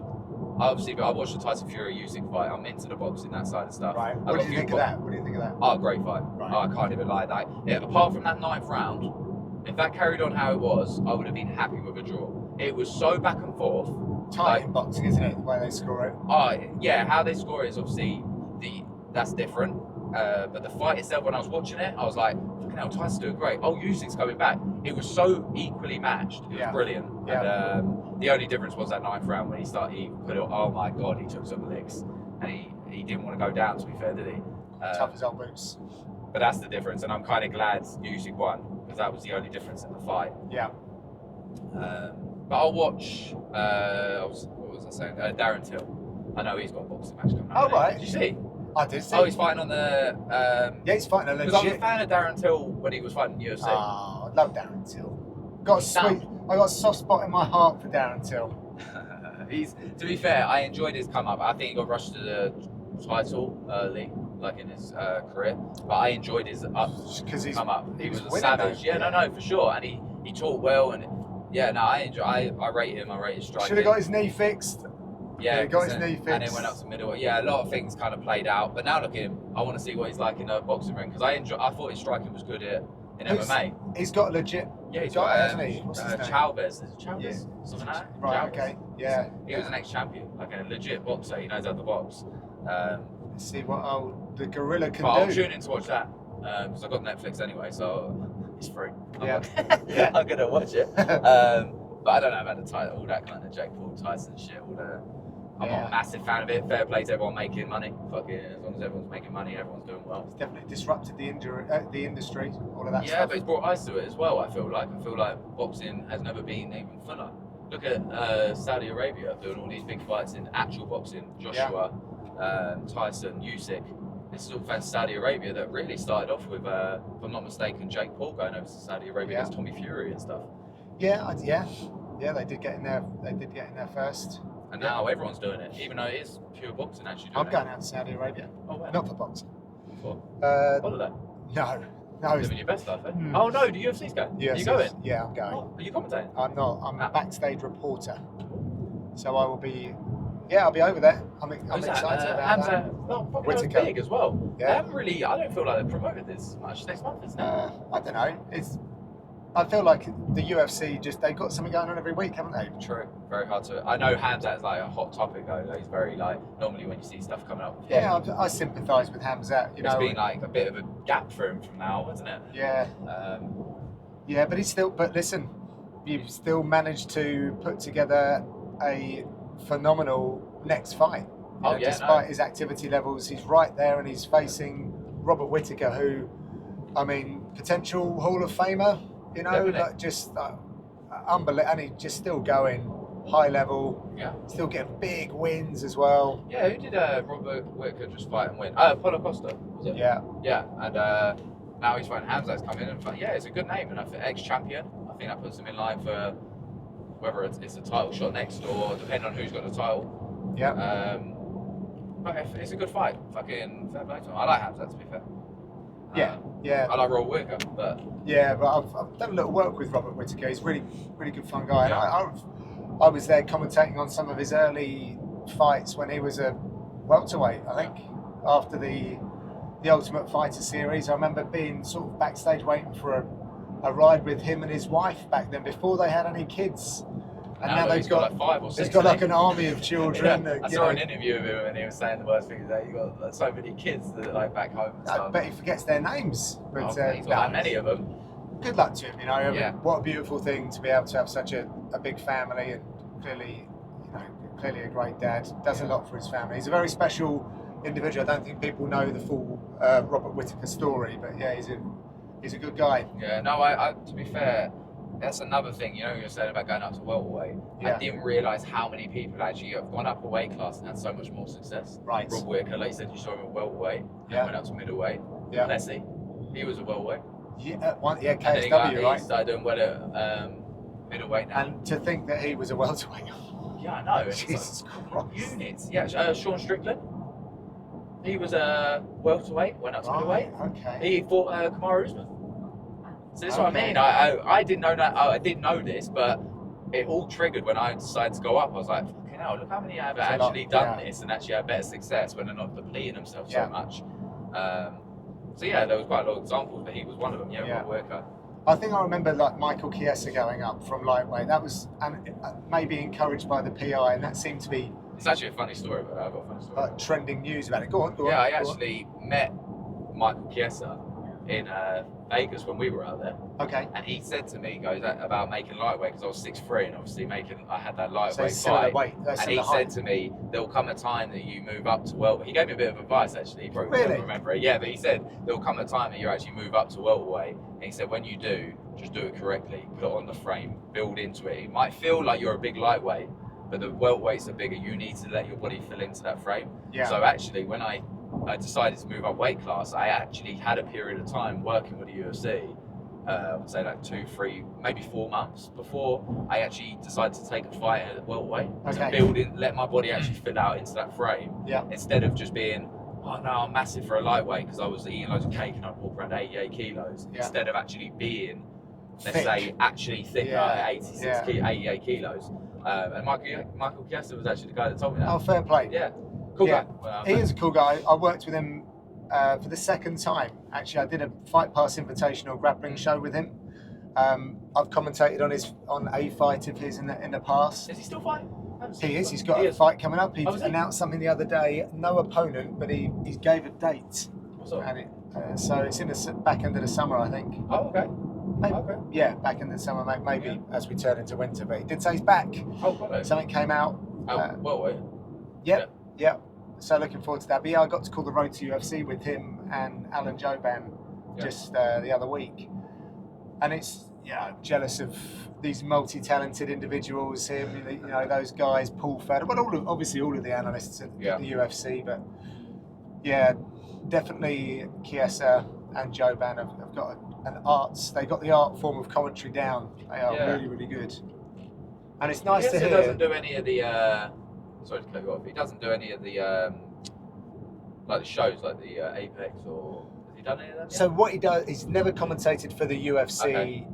Obviously, but I watched the Tyson Fury Usyk fight. I'm into the boxing, that side of stuff. Right. What do you think of that? Oh, great fight. Right. Oh, I can't even lie. That. Yeah, apart from that 9th round, if that carried on how it was, I would have been happy with a draw. It was so back and forth. Tight in boxing, isn't it? The way they score it. Oh yeah, how they score it is obviously that's different. But the fight itself, when I was watching it, I was like, fucking hell, Tyson's doing great. Oh, Usyk's coming back. It was so equally matched. It was brilliant. Yeah. And the only difference was that 9th round when he put it. Oh my god, he took some licks, and he didn't want to go down. To be fair, did he? Tough as old boots. But that's the difference, and I'm kind of glad Usyk won because that was the only difference in the fight. Yeah. But I'll watch. What was I saying? Darren Till. I know he's got a boxing match coming up. Oh right. Did you see? I did see. Oh, he's fighting on the. He's fighting a legit. Because I was a fan of Darren Till when he was fighting UFC. Oh, I love Darren Till. I got a soft spot in my heart for Darren Till. To be fair, I enjoyed his come up. I think he got rushed to the title early, like in his career. But I enjoyed his come up. He was a savage. No, for sure. And he taught well, and I rate him. I rate his striking. Should have got his knee fixed. Yeah, got his knee fixed. And then went up to middle. Yeah, a lot of things kind of played out. But now look at him. I want to see what he's like in a boxing ring because I thought his striking was good in MMA. He's got a legit. Yeah, he's got hasn't he? What's his name? Chavez. Is it Chavez? Something like that? Right. Chavez. Okay. Yeah. He was an ex-champion, like a legit boxer. He knows how to box. Let's see what the gorilla can do. I'll tune in to watch that because I've got Netflix anyway, so it's free. Yeah. I'm gonna watch it. But I don't know about the title, all that kind of Jake Paul, Tyson shit. I'm not a massive fan of it. Fair play to everyone making money. Fuck it, as long as everyone's making money, everyone's doing well. It's definitely disrupted the industry, all of that stuff. Yeah, but it's brought eyes to it as well. I feel like boxing has never been even fuller. Look at Saudi Arabia doing all these big fights in actual boxing. Joshua, Tyson, Usyk. This is all thanks to Saudi Arabia that really started off with, if I'm not mistaken, Jake Paul going over to Saudi Arabia against Tommy Fury and stuff. Yeah, they did get in there. They did get in there first. And now everyone's doing it, even though it is pure boxing actually. I'm going out to Saudi Arabia. Oh, wow. Not for boxing. For holiday? No. Living your best life, eh? Oh no, the UFC's going. Are you going? Yeah, I'm going. Oh, are you commentating? I'm not. I'm a backstage reporter. So I will be. Yeah, I'll be over there. I'm excited about that. Whittaker. Big as well. Yeah. I don't feel like they've promoted this much next month, isn't it? I don't know. I feel like the UFC they've got something going on every week, haven't they? True. Very hard to. I know Hamzat is like a hot topic though. He's very normally when you see stuff coming up. Yeah, I sympathise with Hamzat. It's been like a bit of a gap for him from now, hasn't it? Yeah. Yeah, but But listen, you've still managed to put together a phenomenal next fight. Despite his activity levels, he's right there and he's facing Robert Whittaker, who, I mean, potential Hall of Famer, you know, Definitely. like just unbelievable, and he's just still going high level, Yeah. still getting big wins as well. Yeah, who did Robert Whittaker just fight and win? Paulo Costa, was it? Yeah. Yeah, and now he's fighting Hamzat's come in and yeah, it's a good name, and I think ex-champion. I think that puts him in line for whether it's a title shot next or depending on who's got the title. Yeah. But it's a good fight. Fucking fair play to him. I like Hamzat, to be fair. Yeah. I like Robert Whittaker, but Yeah, but I've done a little work with Robert Whittaker. He's really good fun guy. Yeah. And I was there commentating on some of his early fights when he was a welterweight. I think after the Ultimate Fighter series, I remember being sort of backstage waiting for a ride with him and his wife back then before they had any kids. And now they've got like 5 or 6. He's got like an army of children. Yeah. I saw an interview of him and he was saying the worst thing that you got like, so many kids that like back home and I stuff. bet he forgets their names. But He's got that many of them. Good luck to him, you know. I mean, Yeah. what a beautiful thing to be able to have such a big family, and clearly a great dad. Does a lot for his family. He's a very special individual. I don't think people know the full Robert Whittaker story, but yeah, he's a good guy. Yeah, no, I to be fair, that's another thing, you know, you were saying about going up to welterweight. Yeah. I didn't realise how many people actually have gone up a weight class and had so much more success. Right. Rob Whittaker, like you said, you saw him at welterweight, Yeah. went up to middleweight. Yeah. Leslie, he was a welterweight. Yeah, And then KSW, he right? started doing well at middleweight now. And to think that he was a welterweight. Yeah, I know. It's Jesus like, Christ. units. Yeah, Sean Strickland. He was a welterweight, went up to middleweight. Okay. He fought Kamaru Usman. So that's what I Okay. mean. I didn't know that. I didn't know this, but it all triggered when I decided to go up. I was like, fucking hell, look how many have It's a actually lot, done yeah. this and actually had better success when they're not depleting themselves Yeah. so much. So yeah, there was quite a lot of examples, but he was one of them. Yeah, Yeah. Rob Whittaker. I think I remember like Michael Chiesa going up from lightweight. That was maybe encouraged by the PI, and that seemed to be It's actually a funny story, but I've got a funny story. trending news about it. Go on. Yeah, I go on. actually met Michael Chiesa in Vegas when we were out there. Okay. And he said to me, he goes about making lightweight because I was 6'3" and obviously I had that lightweight So it's similar fight. weight. And he said to me, there'll come a time that you move up to welterweight. He gave me a bit of advice actually. He probably Really? don't remember it. Yeah, but he said there'll come a time that you actually move up to welterweight. And he said when you do, just do it correctly. Put it on the frame, build into it. It might feel like you're a big lightweight, but the welterweights are bigger. You need to let your body fill into that frame. Yeah. So actually, when I decided to move up weight class, I actually had a period of time working with the UFC. I'd say like 2, 3, maybe 4 months before I actually decided to take a fight at welterweight Okay. to build in, let my body actually fill out into that frame. Yeah. Instead of just being, oh no, I'm massive for a lightweight because I was eating loads of cake and I'd walk around 88 kilos. Yeah. Instead of actually being, let's Thick. say, actually thicker Yeah. at 86, Yeah. 88 kilos. And Michael Chiesa was actually the guy that told me that. Oh, fair play. Yeah, cool Yeah. guy. Well, He is a cool guy. I worked with him for the second time. Actually, I did a Fight Pass Invitational grappling show with him. I've commentated on a fight of his in the past. Is he still fighting? He is. He's got a fight coming up. He announced something the other day. No opponent, but he gave a date. What's up? And so it's in the back end of the summer, I think. Oh, okay. Maybe, Okay. Yeah, back in the summer, maybe as we turn into winter. But he did say he's back. Oh, got it. Something came out. Well, Yep. So looking forward to that. But yeah, I got to call the road to UFC with him and Alan Joban just the other week. And I'm jealous of these multi-talented individuals here. You know, those guys, Paul Feder, but obviously all of the analysts at the UFC. But yeah, definitely Chiesa and Joban have got they got the art form of commentary down. They are really, really good. And it's nice to hear. He doesn't do any of the. Sorry to cut you off. He doesn't do any of the like the shows, like the Apex, or has he done any of them? So what he does, he's never commentated for the UFC, Okay.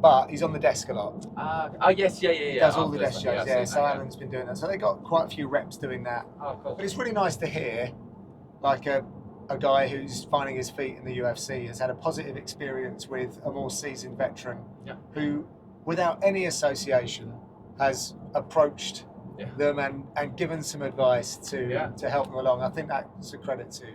but he's on the desk a lot. Oh yes, yeah. He does all the After desk this one, shows. I've Yeah, seen so that, Alan's been doing that. So they got quite a few reps doing that. Oh, cool. But it's really nice to hear, like a guy who's finding his feet in the UFC has had a positive experience with a more seasoned veteran who, without any association, has approached them and given some advice to help them along. I think that's a credit to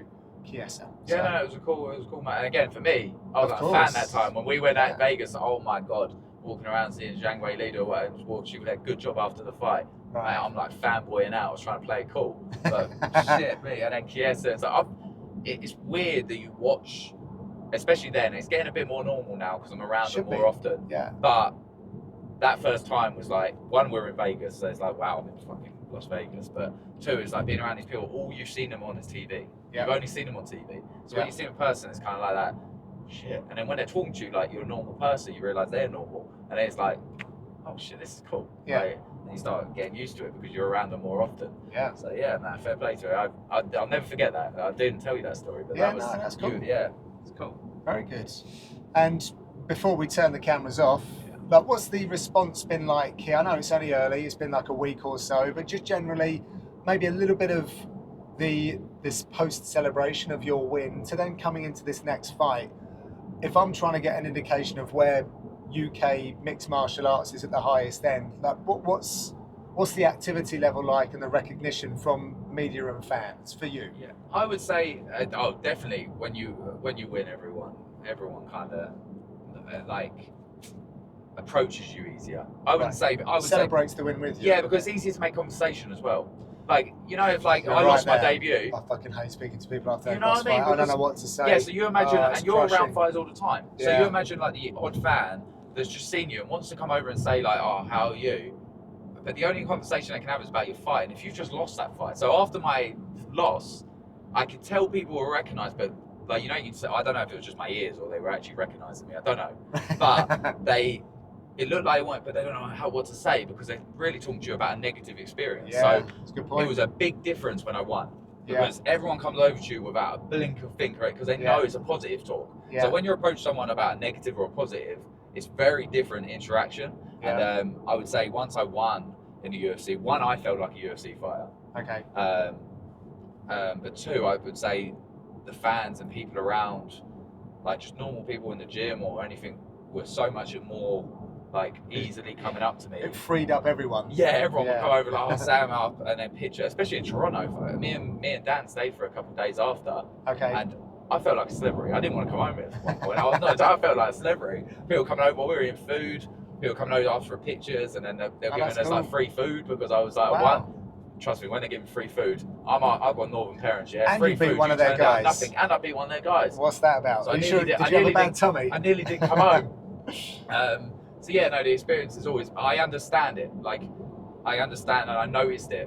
Chiesa. Yeah, no, it was a cool match. And again, for me, I was Of like a fan course. that time when we went out in Vegas. Oh my god, walking around seeing Zhang Wei Li or whatever, she did a good job after the fight. Right. Mate, I'm like fanboying out. I was trying to play it cool, but shit, me. And then Chiesa, it's like, it's weird that you watch, especially then. It's getting a bit more normal now because I'm around them more often. Yeah. But that first time was like, one, we're in Vegas, so it's like, wow, I'm in fucking Las Vegas. But two, it's like being around these people. All you've seen them on is TV. Yeah. You've only seen them on TV. So when you see them in person, it's kind of like that. Shit. And then when they're talking to you like you're a normal person, you realise they're normal, and then it's like, oh shit, this is cool. Yeah. Like, and you start getting used to it because you're around them more often. Yeah. So yeah, man, fair play to it. I'll never forget that. I didn't tell you that story, but Yeah, that was no, that's cool. Yeah, it's cool. Very good. And before we turn the cameras off, like, what's the response been like here? I know it's only early, it's been like a week or so, but just generally, maybe a little bit of this post-celebration of your win to then coming into this next fight. If I'm trying to get an indication of where UK mixed martial arts is at the highest end, like what's the activity level like and the recognition from media and fans for you? Yeah, I would say, definitely when you win, everyone kind of like approaches you easier. I wouldn't say, but I would celebrates say, the win with you. yeah, because it's easier to make conversation as well. Like, you know, if like You're I lost right my debut. I fucking hate speaking to people after You know what I mean? I don't know what to say. Yeah, so you imagine, and you're crushing. around fighters all the time. So Yeah. you imagine like the odd fan that's just seen you and wants to come over and say like, oh, how are you? But the only conversation they can have is about your fight, and if you've just lost that fight. So after my loss, I could tell people were recognised, but like, you know, you'd say, I don't know if it was just my ears or they were actually recognising me. I don't know, but it looked like it weren't, but they don't know what to say because they're really talking to you about a negative experience. Yeah, So that's a good point. it was a big difference when I won. Yeah. Because everyone comes over to you without a blink of think, right? Because they know it's a positive talk. Yeah. So when you approach someone about a negative or a positive, it's very different interaction. Yeah. And I would say once I won in the UFC, one, I felt like a UFC fighter. Okay. But two, I would say the fans and people around, like just normal people in the gym or anything, were so much more like easily coming up to me. It freed up everyone. Yeah, everyone would Yeah. come over like, oh, Sam up, and then picture, especially in Toronto. Me and Dan stayed for a couple of days after, Okay. and I felt like a celebrity. I didn't want to come home at one point. I felt like a celebrity. People coming over while we were eating food. People coming over after for pictures, and then they're giving us cool. like free food because I was like, Wow. what? Trust me, when they're giving free food, I've got northern parents, yeah. And free you beat food, one you of their turn down guys. Nothing, and I beat one of their guys. What's that about? So Are you sure? Did you have a nearly bad didn't- tummy? I nearly didn't come home. So yeah, no, the experience is always. I understand it. Like, I understand and I noticed it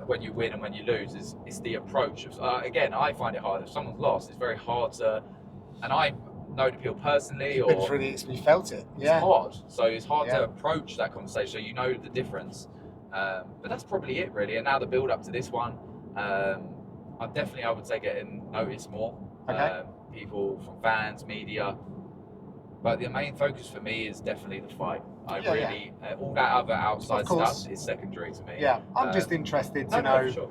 when you win and when you lose. It's the approach. Again, I find it hard. If someone's lost, it's very hard to. And I know the people personally, You've or been through it, you felt it. it's Yeah. hard. So it's hard Yeah. to approach that conversation. So you know the difference. But that's probably it, really. And now the build up to this one, I'm definitely, I would say, getting noticed more. Okay. People from fans, media. But the main focus for me is definitely the fight. All that other outside Of course. stuff is secondary to me. Yeah. I'm just interested to No, know for sure.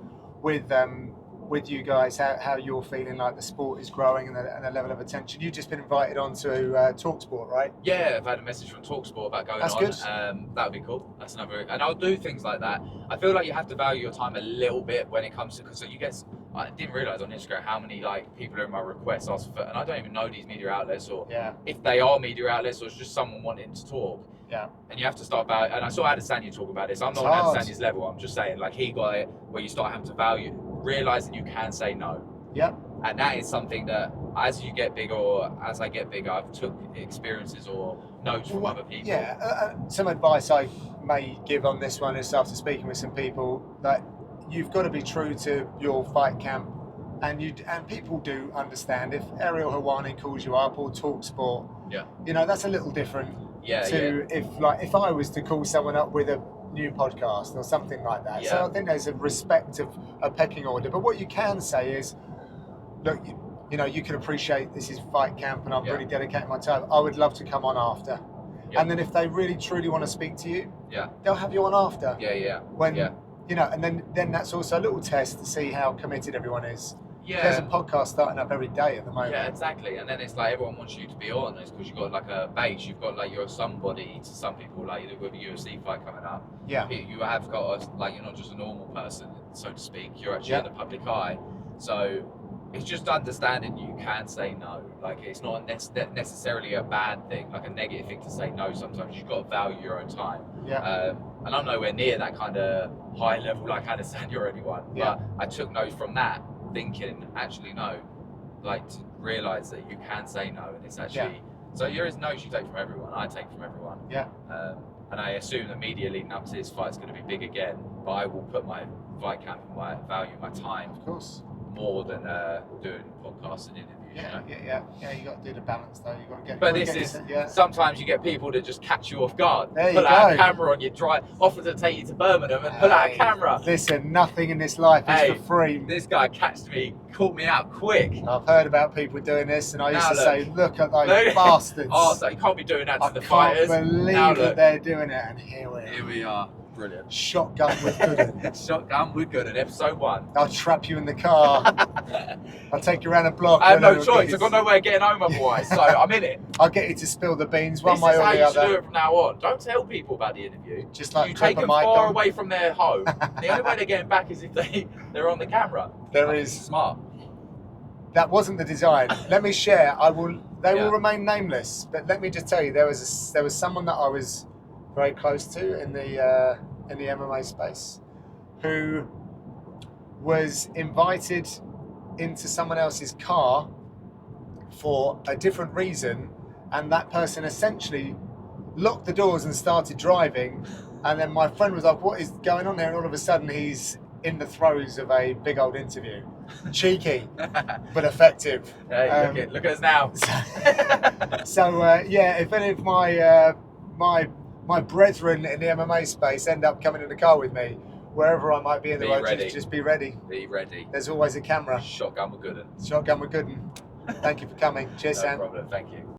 with you guys how you're feeling like the sport is growing and the level of attention. You've just been invited on to TalkSport, right? Yeah, I've had a message from TalkSport about going That's on. good. That would be cool. That's another, and I'll do things like that. I feel like you have to value your time a little bit when it comes to, because you get. I didn't realise on Instagram how many like people are in my requests asking for, and I don't even know these media outlets or Yeah. if they are media outlets or it's just someone wanting to talk. Yeah. And you have to start value. And I saw Adesanya talk about this. I'm not It's on hard. Adesanya's level. I'm just saying, like, he got it where you start having to value, realising you can say no. Yep. And that is something that, as you get bigger, or as I get bigger, I've took experiences or notes from other people. Yeah. Some advice I may give on this one is, after speaking with some people, that you've got to be true to your fight camp, and people do understand if Ariel Helwani calls you up or TalkSport. Yeah. You know, that's a little different. Yeah. To if I was to call someone up with a new podcast or something like that. So Yeah. I think there's a respect of a pecking order. But what you can say is, look, you know, you can appreciate this is fight camp and I'm really dedicating my time. I would love to come on after. Yeah. And then if they really truly want to speak to you, Yeah. they'll have you on after. Yeah. When Yeah. you know, and then that's also a little test to see how committed everyone is. Yeah. There's a podcast starting up every day at the moment. Yeah, exactly. And then it's like everyone wants you to be on. It's because you've got like a base. You've got like you're somebody to some people. Like with a UFC fight coming up, Yeah. you have got like you're not just a normal person, so to speak. You're actually Yeah. in the public eye. So it's just understanding you can say no. Like it's not necessarily a bad thing, like a negative thing to say no. Sometimes you've got to value your own time. Yeah. And I'm nowhere near that kind of high level like Adesanya or anyone. Yeah. But I took notes from that, thinking actually no. like to realise that you can say no, and it's actually so there is no's you take from everyone. I take from everyone. Yeah. And I assume that media leading up to this fight's going to be big again, but I will put my fight camp and my value, my time, Of course. more than doing podcasts and interviews. Yeah, you know? yeah. You got to do the balance though. You got to get. But you this gotta is get sometimes you get people that just catch you off guard. There you pull out go. a camera on you, offer to take you to Birmingham and pull out a Hey, camera. Listen, nothing in this life is Hey, for free. This guy catched me, caught me out quick. I've heard about people doing this, and I used Now to look. say, "Look at those Look. bastards!" Oh, so you can't be doing that to I the can't fighters. believe Now that look. they're doing it, and here we are. Here we are. Brilliant. Shotgun with Gooden. Shotgun with Gooden, episode 1. I'll trap you in the car. I'll take you around a block. I have and no then we'll choice. get I've got nowhere getting home otherwise, so I'm in it. I'll get you to spill the beans one This way is or how the you should do other. it from now on. Don't tell people about the interview. Just like you clip take a them mic far on. away from their home. The only way they're getting back is if they're on the camera. There I is. think it's smart. That wasn't the design. Let me share. They Yeah. will remain nameless, but let me just tell you, there was someone that I was very close to in the MMA space, who was invited into someone else's car for a different reason, and that person essentially locked the doors and started driving. And then my friend was like, "What is going on here?" And all of a sudden, he's in the throes of a big old interview. Cheeky, but effective. Hey, look at us now. Yeah, if any of my brethren in the MMA space end up coming in the car with me, wherever I might be in the Be road, ready. just be ready. Be ready. There's always a camera. Shotgun with Gooden. Shotgun with Gooden. Thank you for coming. Cheers, No Sam. problem. Thank you.